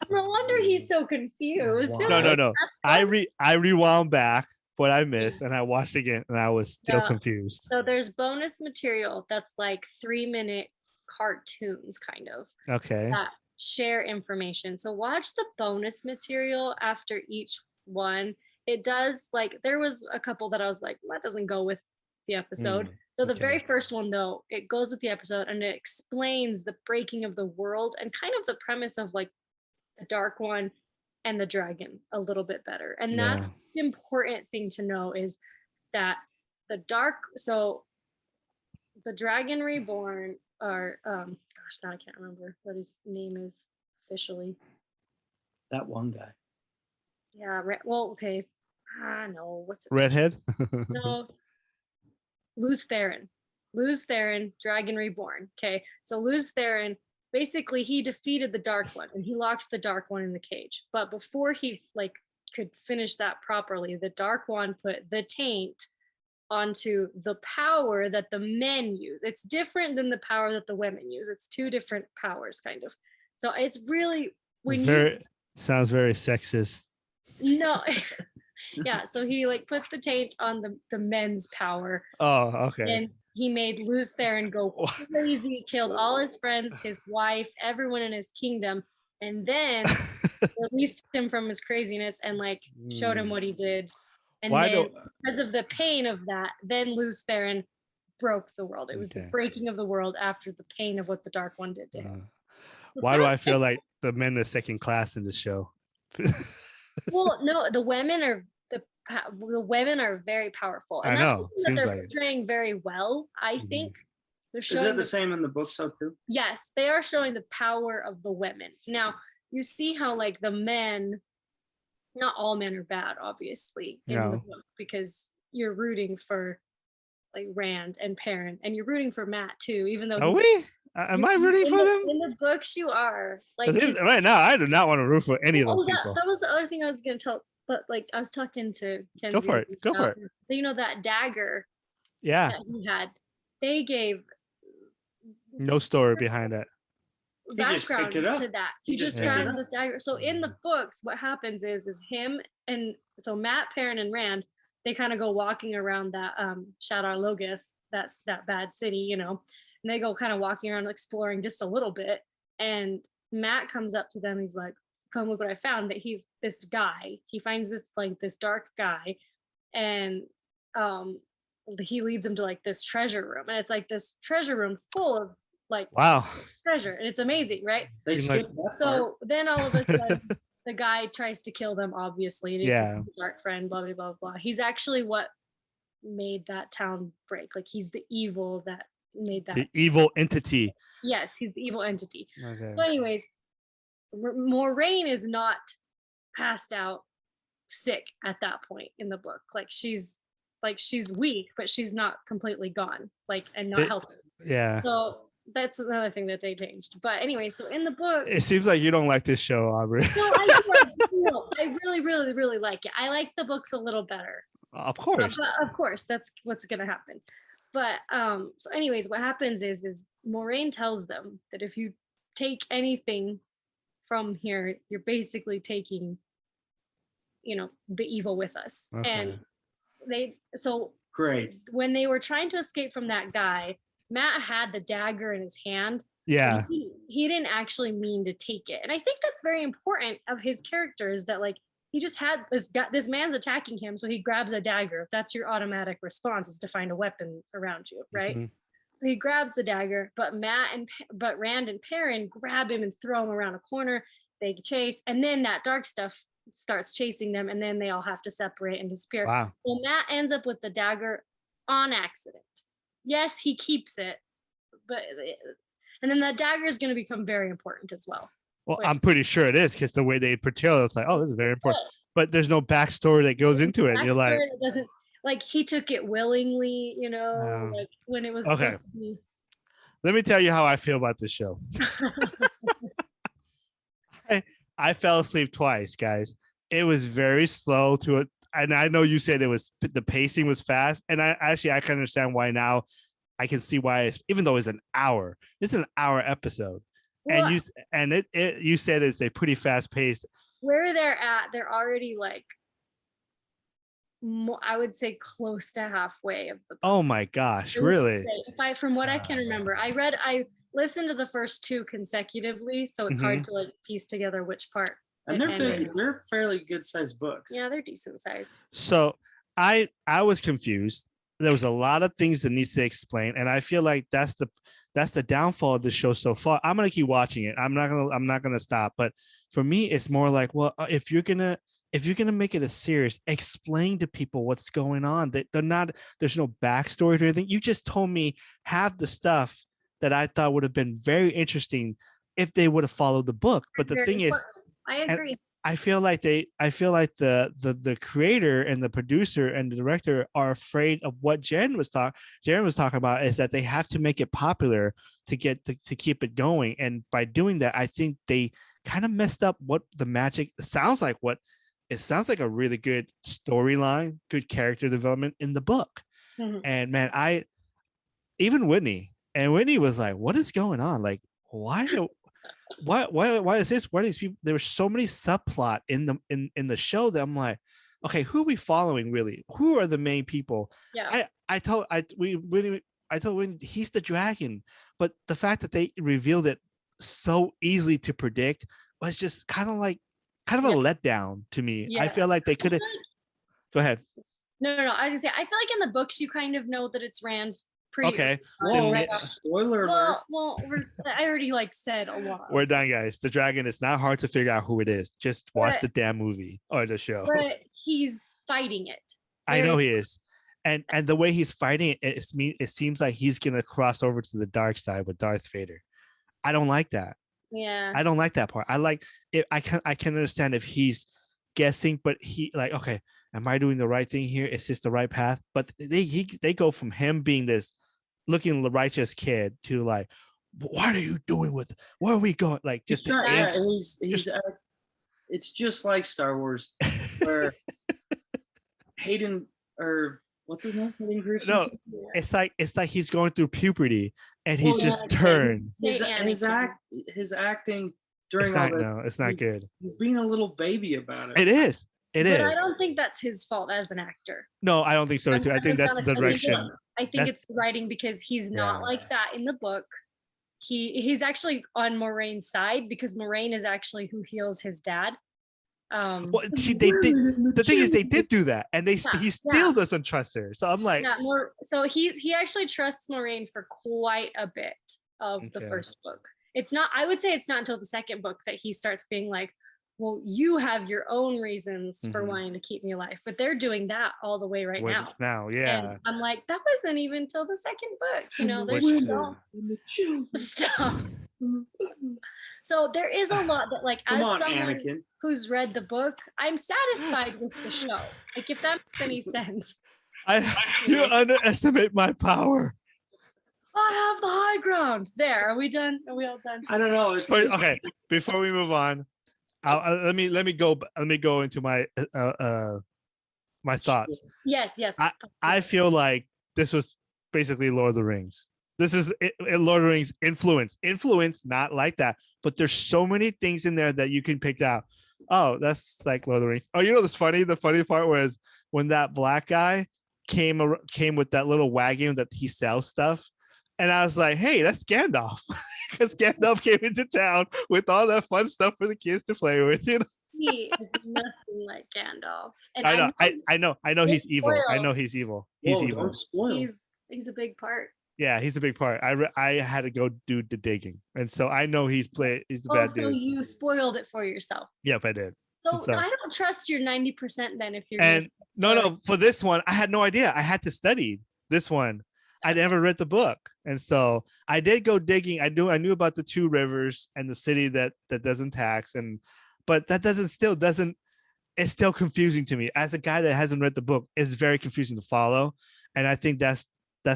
No wonder he's so confused. Wow. No. I rewound back what I missed and I watched again and I was still confused. So there's bonus material that's like 3-minute cartoons kind of Okay. that share information. So watch the bonus material after each one. It does like there was a couple that I was like, that doesn't go with the episode. So the very first one though, it goes with the episode and it explains the breaking of the world and kind of the premise of like the Dark One and the dragon a little bit better. And that's the important thing to know is that the Dragon Reborn are gosh, now I can't remember what his name is officially. That one guy. Yeah, well, okay. No, what's it? Redhead? No. Luz Theron, Dragon Reborn. Okay, so Luz Theron, basically he defeated the Dark One and he locked the Dark One in the cage. But before he like could finish that properly, the Dark One put the taint onto the power that the men use. It's different than the power that the women use. It's two different powers, kind of. So it's really sounds very sexist. No. Yeah, so he like put the taint on the men's power. Oh, okay. And he made Luz Theron go crazy, killed all his friends, his wife, everyone in his kingdom, and then released him from his craziness and like showed him what he did. And because of the pain of that, then Luz Theron broke the world. It was the breaking of the world after the pain of what the Dark One did to him. So why do I feel like the men are second class in this show? Well, no, the women are very powerful, and that's something that they're portraying very well. I think they're showing. Is that the same in the books though too? Yes, they are showing the power of the women. Now you see how like the men, not all men are bad, obviously, in the book, because you're rooting for like Rand and Perrin, and you're rooting for Matt too, even though. Are we? Am I rooting for them? In the books, you are. Like right now, I do not want to root for any of those people. That was the other thing I was going to tell. But like I was talking to Kenzie. Go for it. You know that dagger. Yeah. That he had. They gave no story behind it. Background to that. He just found this dagger. So in the books, what happens is him and so Matt, Perrin, and Rand, they kind of go walking around that Shadar Logoth, that's that bad city, you know. And they go kind of walking around exploring just a little bit. And Matt comes up to them. He's like, come look what I found. That this guy, he finds this dark guy, and he leads him to like this treasure room, and it's like this treasure room full of like Wow. treasure, and it's amazing, right? They Seem skipped that part. So then all of a sudden the guy tries to kill them, obviously. Yeah. He's a dark friend, blah blah blah blah. He's actually what made that town break. Like he's the evil that made that. The evil entity. Yes, he's the evil entity. Okay. So anyways, Moraine is not passed out sick at that point in the book. Like she's weak, but she's not completely gone, like, and not healthy. Yeah. So that's another thing that they changed. But anyway, so in the book, It seems like you don't like this show, Aubrey. no, I really, really, really like it. I like the books a little better. Of course. But of course, that's what's gonna happen. But so anyways, what happens is Moraine tells them that if you take anything from here, you're basically taking, the evil with us. Okay. And Great. when they were trying to escape from that guy, Matt had the dagger in his hand. Yeah. He didn't actually mean to take it. And I think that's very important of his character, is that like he just had this man's attacking him, so he grabs a dagger. If that's your automatic response, is to find a weapon around you, right? Mhm. So he grabs the dagger, but Rand and Perrin grab him and throw him around a corner. They chase, and then that dark stuff starts chasing them, and then they all have to separate and disappear. Wow. So Matt ends up with the dagger on accident. Yes, he keeps it, and then that dagger is going to become very important as well. Well, I'm pretty sure it is, because the way they portray it, it's like, oh, this is very important. But there's no backstory that goes into it. You're like, it doesn't, like, he took it willingly, like when it was okay. supposed to be. Let me tell you how I feel about this show. I fell asleep twice, guys. It was very slow to it. And I know you said the pacing was fast. And I can understand why now. I can see why, even though it's an hour episode. Well, and you said it's a pretty fast paced. Where they're at, they're already like, I would say close to halfway of the book. Oh my gosh, really? From what I can remember, I listened to the first two consecutively, so it's hard to like piece together which part. And they're fairly good sized books. Yeah, they're decent sized. So I was confused. There was a lot of things that needs to explain, and I feel like that's the downfall of the show so far. I'm gonna keep watching it. I'm not gonna stop. But for me, it's more like, well, if you're gonna make it a series, explain to people what's going on. There's no backstory to anything. You just told me half the stuff that I thought would have been very interesting if they would have followed the book. But the thing is, I agree. I feel like the creator and the producer and the director are afraid of what Jen was talking about, is that they have to make it popular to keep it going. And by doing that, I think they kind of messed up what the magic sounds like. It sounds like a really good storyline, good character development in the book. Mm-hmm. And man, even Whitney was like, what is going on? Like, why is this? Why are these people? There were so many subplot in the show that I'm like, okay, who are we following really? Who are the main people? Yeah. I told Whitney he's the dragon, but the fact that they revealed it so easily to predict was just kind of a letdown to me. Yeah. I feel like they could have. Go ahead. No. I was gonna say, I feel like in the books you kind of know that it's Rand. Okay. Spoiler alert. Well, I already said a lot. We're done, guys. The dragon, it's not hard to figure out who it is. Just watch the damn movie or the show. But he's fighting it. I know he is. And the way he's fighting it seems like he's gonna cross over to the dark side with Darth Vader. I don't like that. Yeah. I don't like that part. I like it. I can understand if he's guessing, but he okay, am I doing the right thing here? Is this the right path? But they go from him being this looking righteous kid to like, what are you doing where are we going? Like just it's just like Star Wars, where Hayden, or what's his name? Hayden Christensen? No, it's like he's going through puberty and he's just turned. His acting during all that. No, it's not good. He's being a little baby about it. It is. But I don't think that's his fault as an actor. No, I don't think so, too. I think that's the direction. I think it's the writing, because he's not like that in the book. he's actually on Moraine's side because Moraine is actually who heals his dad. Well, see, they did. The thing is, they did do that, and he still doesn't trust her. So I'm like, so he actually trusts Moraine for quite a bit of the first book. It's not. I would say it's not until the second book that he starts being like, well, you have your own reasons for wanting to keep me alive, but they're doing that all the way right now. Yeah. And I'm like, that wasn't even till the second book. You know, there's so stuff. So there is a lot that, like, as someone who's read the book, I'm satisfied with the show. Like, if that makes any sense. You underestimate my power. I have the high ground. There, are we done? Are we all done? I don't know. Okay, before we move on, let me go into my my thoughts. Yes. I feel like this was basically Lord of the Rings. This is Lord of the Rings influence, not like that, but there's so many things in there that you can pick out. Oh, that's like Lord of the Rings. Oh, you know what's funny? The funny part was when that black guy came with that little wagon that he sells stuff, and I was like, hey, that's Gandalf. Because Gandalf came into town with all that fun stuff for the kids to play with, you know. He is nothing like Gandalf. And I know he's evil. I know he's evil. He's evil. Don't spoil. He's a big part. Yeah, he's a big part. I had to go do the digging, and so I know he's the bad dude. So you spoiled it for yourself. Yep, I did. So I don't trust your 90% then. If you're no, for this one, I had no idea. I had to study this one. I never read the book, and so I did go digging. I knew about the two rivers and the city that doesn't tax, but that doesn't. It's still confusing to me as a guy that hasn't read the book. It's very confusing to follow, and I think that's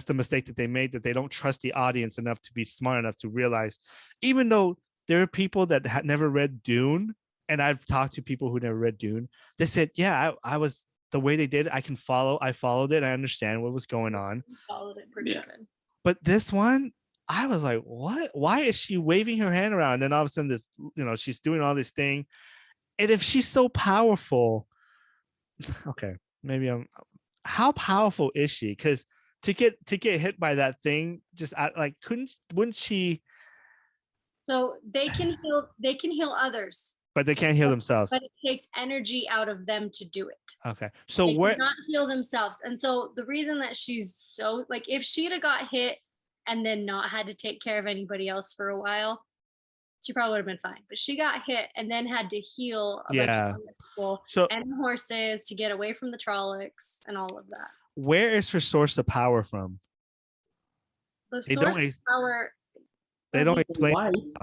the mistake that they made, that they don't trust the audience enough to be smart enough to realize, even though there are people that had never read Dune, and I've talked to people who never read Dune, they said, yeah, I was. The way they did it, I followed it. I understand what was going on. Followed it pretty good. But this one, I was like, what? Why is she waving her hand around? And then all of a sudden, this, she's doing all this thing. And if she's so powerful, okay, maybe how powerful is she? Because to get hit by that thing, just wouldn't she? So they can heal others. But they can't heal themselves. But it takes energy out of them to do it. Okay. So they cannot heal themselves. And so the reason that she's so, like, if she'd have got hit and then not had to take care of anybody else for a while, she probably would have been fine. But she got hit and then had to heal a bunch of people and horses to get away from the Trollocs and all of that. Where is her source of power from? The source of power. They don't explain.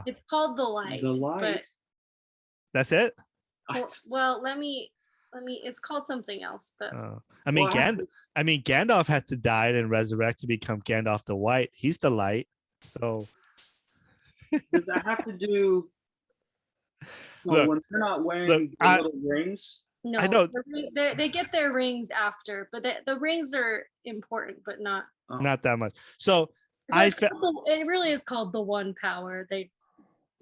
It's called the light. The light. That's it? Well, let me. It's called something else, but Gandalf had to die and resurrect to become Gandalf the White. He's the light. So does that have to do? When they're not wearing the little rings. No, I know they get their rings after, but the rings are important, but not that much. So it really is called the One Power.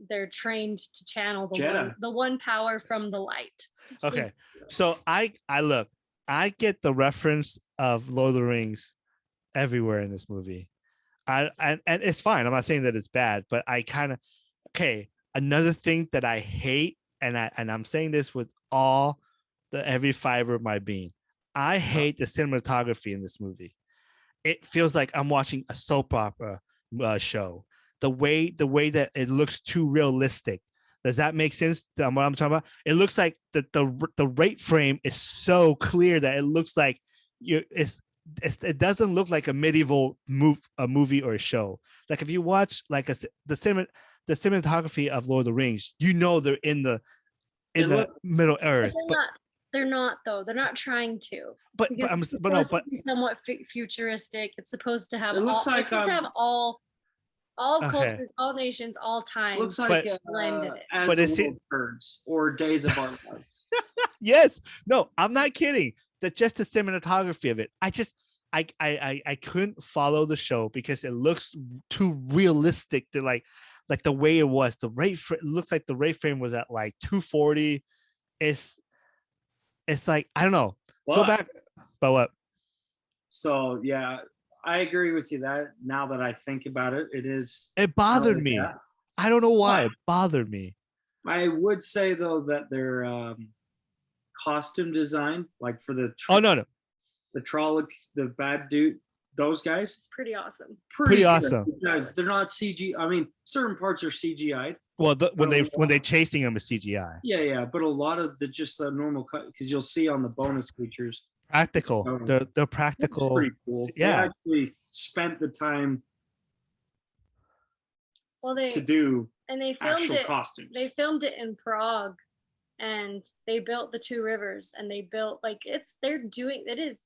They're trained to channel the one power from the light. Okay, so I get the reference of Lord of the Rings everywhere in this movie. And it's fine. I'm not saying that it's bad, but I kind of another thing that I hate, and I'm saying this with every fiber of my being. I hate the cinematography in this movie. It feels like I'm watching a soap opera show. The way that it looks too realistic. Does that make sense? What I'm talking about? It looks like the rate frame is so clear that it looks like it doesn't look like a medieval movie or a show. Like if you watch like the cinematography of Lord of the Rings, they're in the Middle Earth. They're not though. They're not trying to. But it's somewhat futuristic. It's supposed to have all cultures, all nations, all times. Looks like blended. But it's birds or Days of Our Lives. Yes. No, I'm not kidding. That just the cinematography of it. I couldn't follow the show because it looks too realistic to like the way it was. The rate looks like the rate frame was at like 240. It's like I don't know. Go back. But what? So yeah, I agree with you that now that I think about it, it is. It bothered me. that. I don't know why But it bothered me. I would say though that their costume design, like for Oh no, the Trolloc, the bad dude, those guys, It's pretty awesome. pretty good awesome. because they're not CG. I mean, certain parts are CGI'd. Well, when But they chasing him is CGI. yeah, but a lot of the just normal cut because you'll see on the bonus features. Practical. They're It's practical. pretty cool. Yeah. They actually spent the time Well, to do and they filmed actual it. costumes. They filmed it in Prague, and they built the two rivers, and they built like they're doing it is.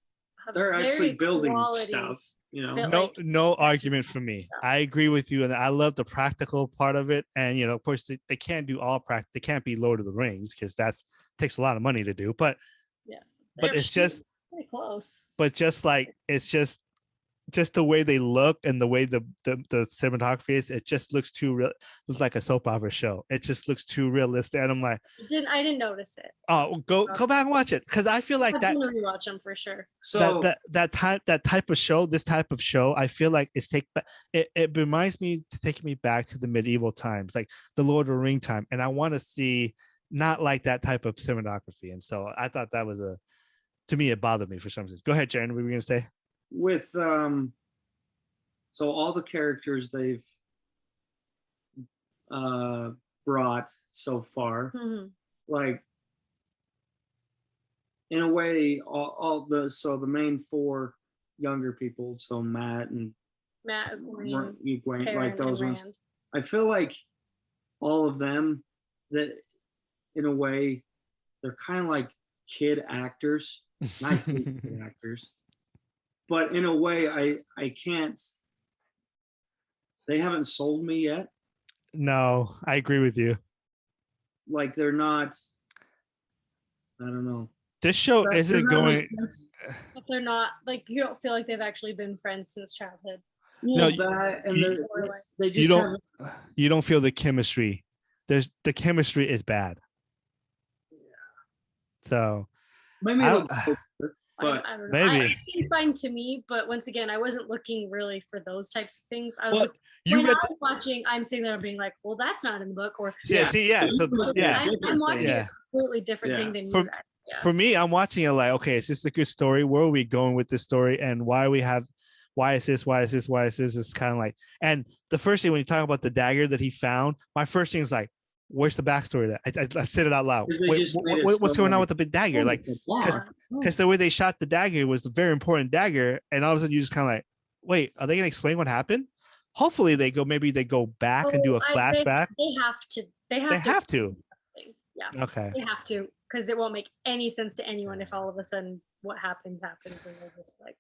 They're actually very building quality stuff, you know. film. No, like- no argument for me. I agree with you, and I love the practical part of it. And you know, of course, they can't do all practical. They can't be Lord of the Rings because that's takes a lot of money to do. But they're it's just, pretty close. but just like it's just the way they look and the way the cinematography is, it just looks too real. It's like a soap opera show. It just looks too realistic, and I'm like, I didn't notice it. oh, go back and watch it because I feel like I'm that gonna rewatch them for sure. So that type of show, this type of show, I feel like it reminds me to take me back to the medieval times, like the Lord of the Ring time, and I want to see not like that type of cinematography. And so I thought that was to me it bothered me for some reason. Go ahead, Jaron. What were you gonna say? with so all the characters they've brought so far, Mhm. like in a way, all the main four younger people, so Matt and Matt, Green, Egwene, Perrin, like those and ones. Rand. I feel like all of them, that in a way, they're kind of like kid actors, not kid actors, but in a way, I can't. They haven't sold me yet. No, I agree with you. Like they're not. I don't know. This show Does isn't that going. make sense? But they're not like you don't feel like they've actually been friends since childhood. Well, No, that and you- Or like they You just don't. haven't. You don't feel the chemistry. The chemistry is bad. So Maybe I they'll don't- go for it, but I don't know. maybe. It seemed fine to me, but once again, I wasn't looking really for those types of things. I was Well, like, you when read. I was watching, I'm sitting there being like, well, that's not in the book, or Yeah. See. Yeah. So yeah. I'm watching Yeah. a completely different thing than For- you guys. Yeah. For me, I'm watching it like, okay, is this a good story? Where are we going with this story? And why is this? Why is this? Why is this? It's kind of like, and the first thing when you talk about the dagger that he found, my first thing is like, where's the backstory of that? I said it out loud. 'Cause they just made it What's so going on like- with the big dagger? Like, Yeah. because the way they shot the dagger was a very important dagger, and all of a sudden you just kind of like, wait, are they gonna explain what happened? Hopefully they go back and do a flashback. They have to. They have They to. have to. Yeah, Okay. they have to, because it won't make any sense to anyone if all of a sudden what happens, and they're just like.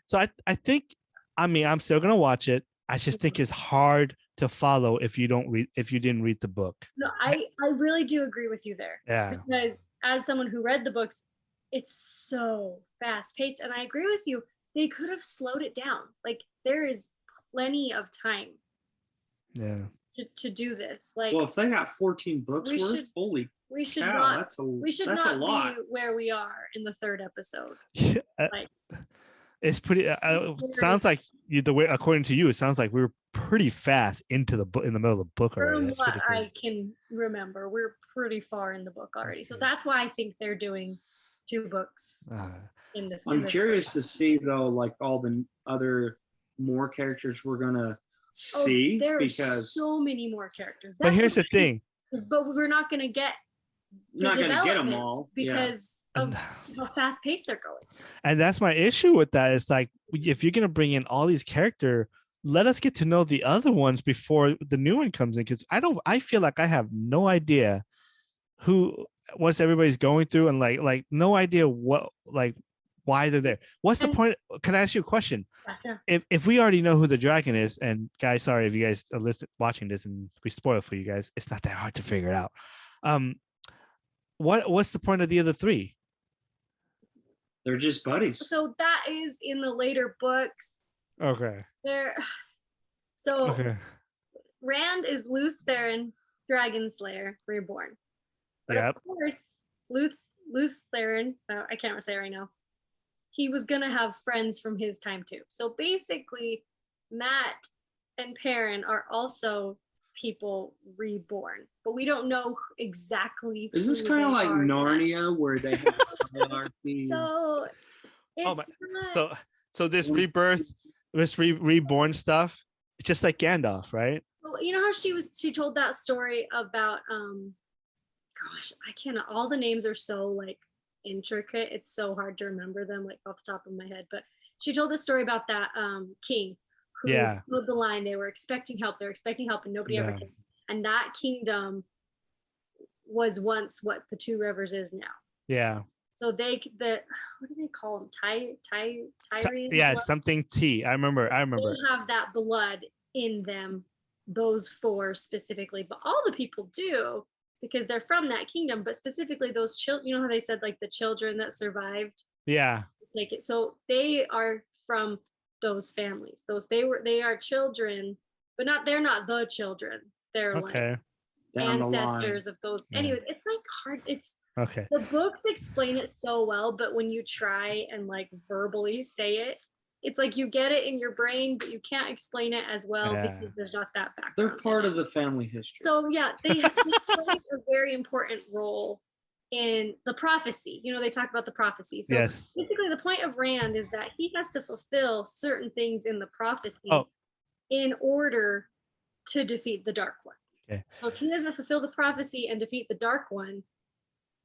So I think, I mean, I'm still gonna watch it. I just think it's hard to follow if you didn't read the book. No, I really do agree with you there. Yeah. Because as someone who read the books, it's so fast paced, and I agree with you. They could have slowed it down. Like there is plenty of time Yeah. to do this. Like Well, if they got 14 books We worth, should- holy we should cow, not. that's a We should that's a not lot. be where we are in the third episode. Like- It's pretty. Sounds like the way, according to you, it sounds like we were pretty fast into the book, in the middle of the book already. From That's what pretty cool. I can remember, we're pretty far in the book already. That's So good. that's why I think they're doing 2 books in this. in I'm this curious to series. see though, like all the other more characters we're gonna Oh, see there are because so many more characters. But here's the thing. But we're not going to get the not gonna get them development all. because And, of how fast paced they're going. and that's my issue with that. It's like, if you're gonna bring in all these characters, let us get to know the other ones before the new one comes in. Because I feel like I have no idea who, once everybody's going through, and like no idea what, like why they're there. What's the And- point? Can I ask you a question? Yeah. If we already know who the dragon is, and guys, sorry if you guys are watching this and we spoil for you guys, it's not that hard to figure it out. What's the point of the other 3? They're just buddies. So that is in the later books. Okay. There. So Okay. Rand is Luce Theron, Dragon Slayer, reborn. But Yep. of course, Luce Theron, I can't say it right now. he was gonna have friends from his time too. So basically, Matt and Perrin are also people reborn, but we don't know exactly. Is this who kind of they like are yet. Narnia where they have hierarchy? So it's Oh my. not, So this rebirth, this reborn stuff, it's just like Gandalf, right? you know how she told that story about gosh, I cannot, all the names are so like intricate, it's so hard to remember them like off the top of my head, but she told a story about that king who Yeah. rode the line. They were expecting help, and nobody ever Yeah. came, and that kingdom was once what the Two Rivers is now. Yeah. So what do they call them? Tyrian Yeah, blood? something T. I remember. They have that blood in them, those four specifically, but all the people do because they're from that kingdom. But specifically, those children, you know how they said like the children that survived, Yeah. take it. So they are from those families. They are children, but they're not the children. They're Okay. like Down the line. ancestors of those. Yeah. Anyways, it's like hard. It's Okay. the books explain it so well, but when you try and like verbally say it, it's like you get it in your brain, but you can't explain it as well Yeah. because there's not that background. They're part of the family history. So yeah, they play a very important role in the prophecy. You know, they talk about the prophecy. So Yes. basically the point of Rand is that he has to fulfill certain things in the prophecy in order to defeat the Dark One. Okay. So if he doesn't fulfill the prophecy and defeat the Dark One,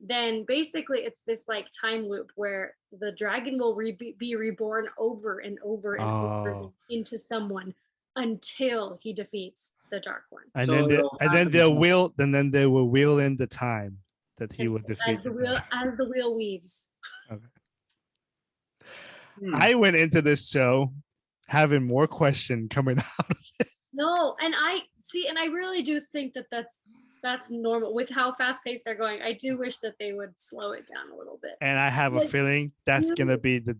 then basically it's this like time loop where the dragon will be reborn over and over and over into someone until he defeats the Dark One. And So then it'll happen they will wheel in the time that he would defeat as the wheel weaves. Okay. Hmm. I went into this show having more question coming out of it. No, and I really do think that that's normal with how fast paced they're going. I do wish that they would slow it down a little bit. And I have a feeling that's gonna be the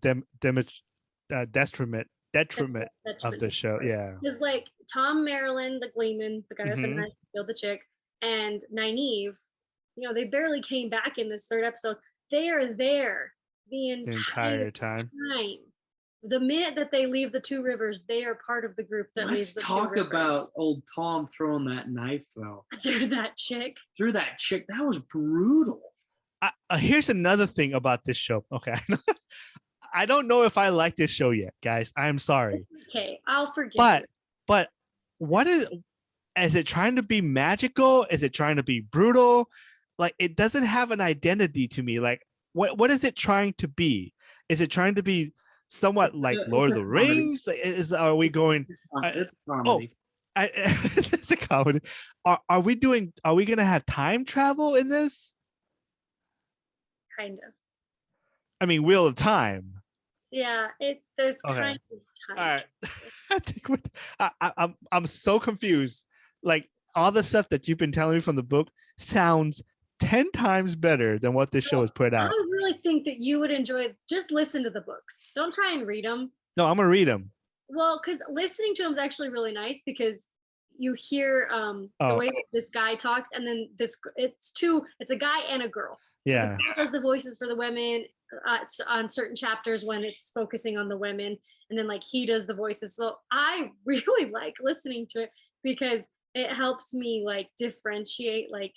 detriment of the show. Yeah. Because like Tom Maryland, the Gleeman, the guy with the knife killed the chick, and Nynaeve, you know, they barely came back in this third episode. They are there the entire time. The minute that they leave the Two Rivers, they are part of the group that leaves the Two Rivers. Let's talk about old Tom throwing that knife though. Through that chick. That was brutal. Here's another thing about this show. Okay. I don't know if I like this show yet, guys. I'm sorry. Okay, I'll forgive you. But what is it trying to be magical? Is it trying to be brutal? Like, it doesn't have an identity to me. Like, what is it trying to be? Is it trying to be somewhat like Lord of the Rings? Are we going? It's a comedy. It's a comedy. Are we gonna have time travel in this? Kind of. I mean, Wheel of Time. Yeah, there's kind of time. All right. I think I'm so confused. Like, all the stuff that you've been telling me from the book sounds 10 times better than what this show has put out. I really think that you would enjoy, just listen to the books. Don't try and read them. No, I'm gonna read them. Well, because listening to them is actually really nice because you hear the way that this guy talks, and then it's a guy and a girl. Yeah. So the girl does the voices for the women on certain chapters when it's focusing on the women, and then like he does the voices. So I really like listening to it because it helps me like differentiate like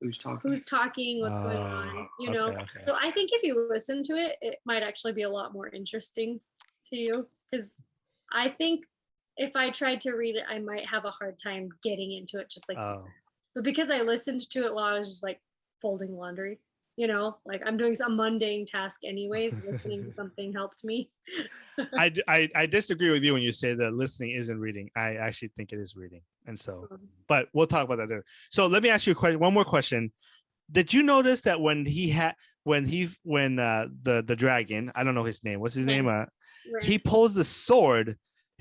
who's talking, what's going on, you know. Okay. So I think if you listen to it, it might actually be a lot more interesting to you, because I think if I tried to read it, I might have a hard time getting into it, just like this. But because I listened to it while I was just like folding laundry, you know, like I'm doing some mundane task anyways, listening to something helped me. I disagree with you when you say that listening isn't reading. I actually think it is reading. And so, but we'll talk about that later. So let me ask you one more question. Did you notice that when the dragon, I don't know his name, what's his name? He pulls the sword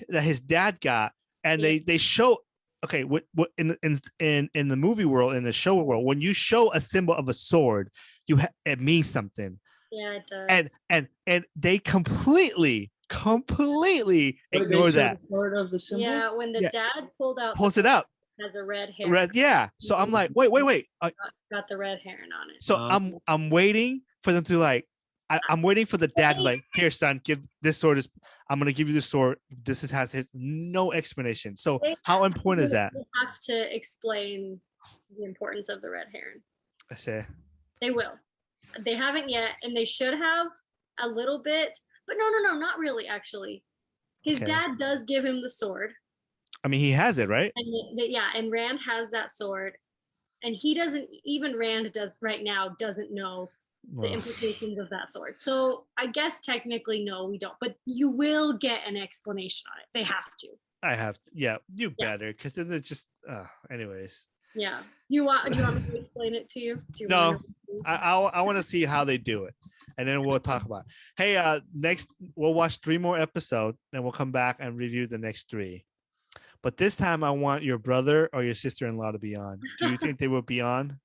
that his dad got, and they show, okay, what in the movie world, in the show world, when you show a symbol of a sword, it means something. Yeah, it does. And they completely ignore that. Part of the symbol? Yeah, when the dad pulls it up, has a red hair. Yeah. So I'm like, wait. Got the red hair on it. So I'm waiting for them to like I'm waiting for the dad, like, here, son, give this sword. I'm gonna give you the sword. Has his no explanation. So how important is that? They have to explain the importance of the red heron. I say They will. They haven't yet, and they should have a little bit. But no, not really. Actually, his dad does give him the sword. I mean, he has it, right? And and Rand has that sword, and he doesn't. Even Rand doesn't know the implications of that sword. So I guess technically, no, we don't. But you will get an explanation on it. They have to. I have to. Yeah, you better, because then it's just. Anyways. Yeah. Do you want me to explain it to you? No, I want to see how they do it, and then we'll talk about it. Hey, next we'll watch 3 more episodes, and we'll come back and review the next 3. But this time, I want your brother or your sister-in-law to be on. Do you think they will be on?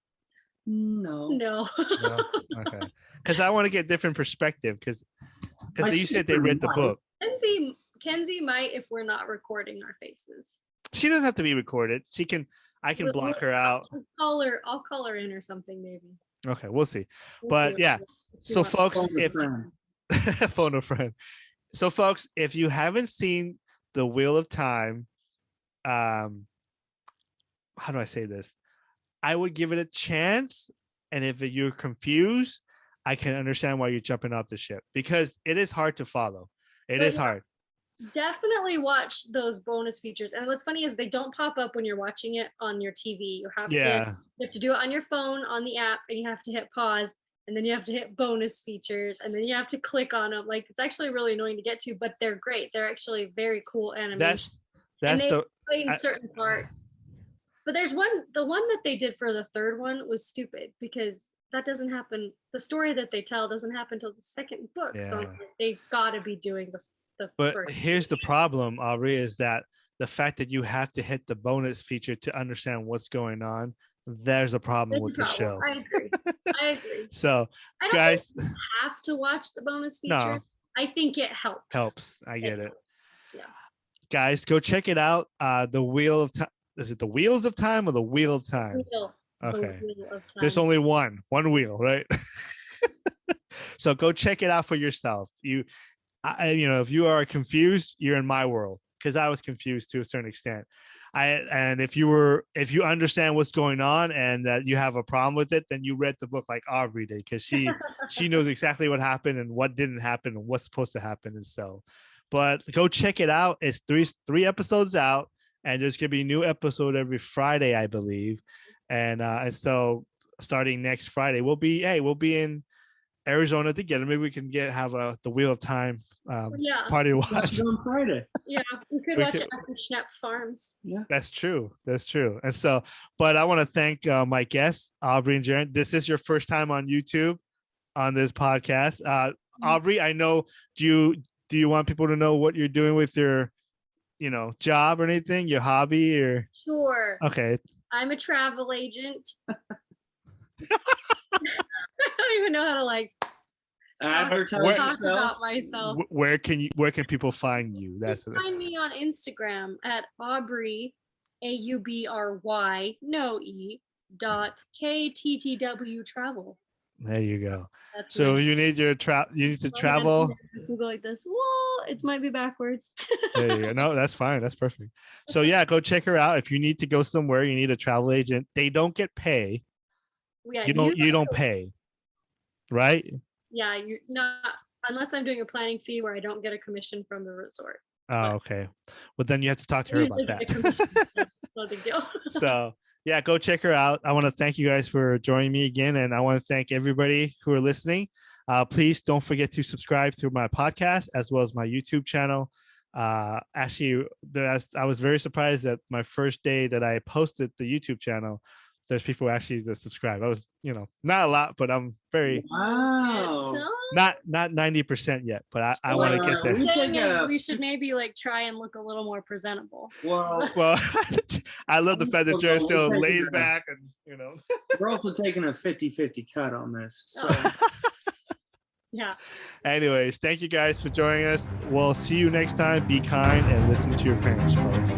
No. Okay. Because I want to get different perspective. Because you said they read the book. Kenzie might if we're not recording our faces. She doesn't have to be recorded. I can block her out. I'll call her in or something maybe. Okay, we'll see. But yeah, so folks, phone a friend. So folks, if you haven't seen The Wheel of Time, how do I say this? I would give it a chance, and if you're confused, I can understand why you're jumping off the ship, because it is hard to follow. It is hard. Definitely watch those bonus features. And what's funny is they don't pop up when you're watching it on your TV. You have to do it on your phone on the app, and you have to hit pause, and then you have to hit bonus features, and then you have to click on them. Like, it's actually really annoying to get to, but they're great. They're actually very cool animation. That's and they explain certain parts. But there's the one that they did for the 3rd one was stupid, because that doesn't happen. The story that they tell doesn't happen until the 2nd book. Yeah. So they've got to be doing the but first. Here's the problem, Aubrey, is that the fact that you have to hit the bonus feature to understand what's going on, there's a problem with the show. I agree. So, I don't guys, think you have to watch the bonus feature. No, I think it helps. I get it. Yeah. Guys, go check it out. The Wheel of Time. Is it the Wheels of Time or the Wheel of Time? Wheel. Okay. The Wheel of Time. There's only one wheel, right? So go check it out for yourself. If you are confused, you're in my world, because I was confused to a certain extent. And if you understand what's going on and that you have a problem with it, then you read the book like Aubrey did, because she knows exactly what happened and what didn't happen and what's supposed to happen. And so, but go check it out. It's three episodes out, and there's gonna be a new episode every Friday, I believe. And so starting next Friday, we'll be in Arizona together. Maybe we can have the Wheel of Time party watch on Friday. Yeah, we could watch it after Schnapp Farms. Yeah, that's true. And so, but I want to thank my guests, Aubrey and Jaren. This is your first time on YouTube on this podcast. Aubrey, I know. Do you want people to know what you're doing with your, job or anything, your hobby or? Sure. Okay. I'm a travel agent. I don't even know how to talk about myself. Where can people find you? Find me on Instagram at Aubrey, AUBRY, no E, .KTTW travel. There you go. So if you need you need to travel. Go like this. Whoa, it might be backwards. There you go. No, that's fine. That's perfect. So yeah, go check her out. If you need to go somewhere, you need a travel agent. They don't get pay. Yeah, you don't pay, right? Yeah, you're not, unless I'm doing a planning fee where I don't get a commission from the resort. Oh, okay. Well, then you have to talk to her about that. No big deal. So yeah, go check her out. I want to thank you guys for joining me again, and I want to thank everybody who are listening. Please don't forget to subscribe to my podcast as well as my YouTube channel. Actually, I was very surprised that my first day that I posted the YouTube channel, there's people actually that subscribe. I was, not a lot, but I'm very not 90% yet, but I want to get there. We should maybe try and look a little more presentable. Well, I love the fact that Jared still lays back and We're also taking a 50-50 cut on this. So yeah. Anyways, thank you guys for joining us. We'll see you next time. Be kind and listen to your parents, folks.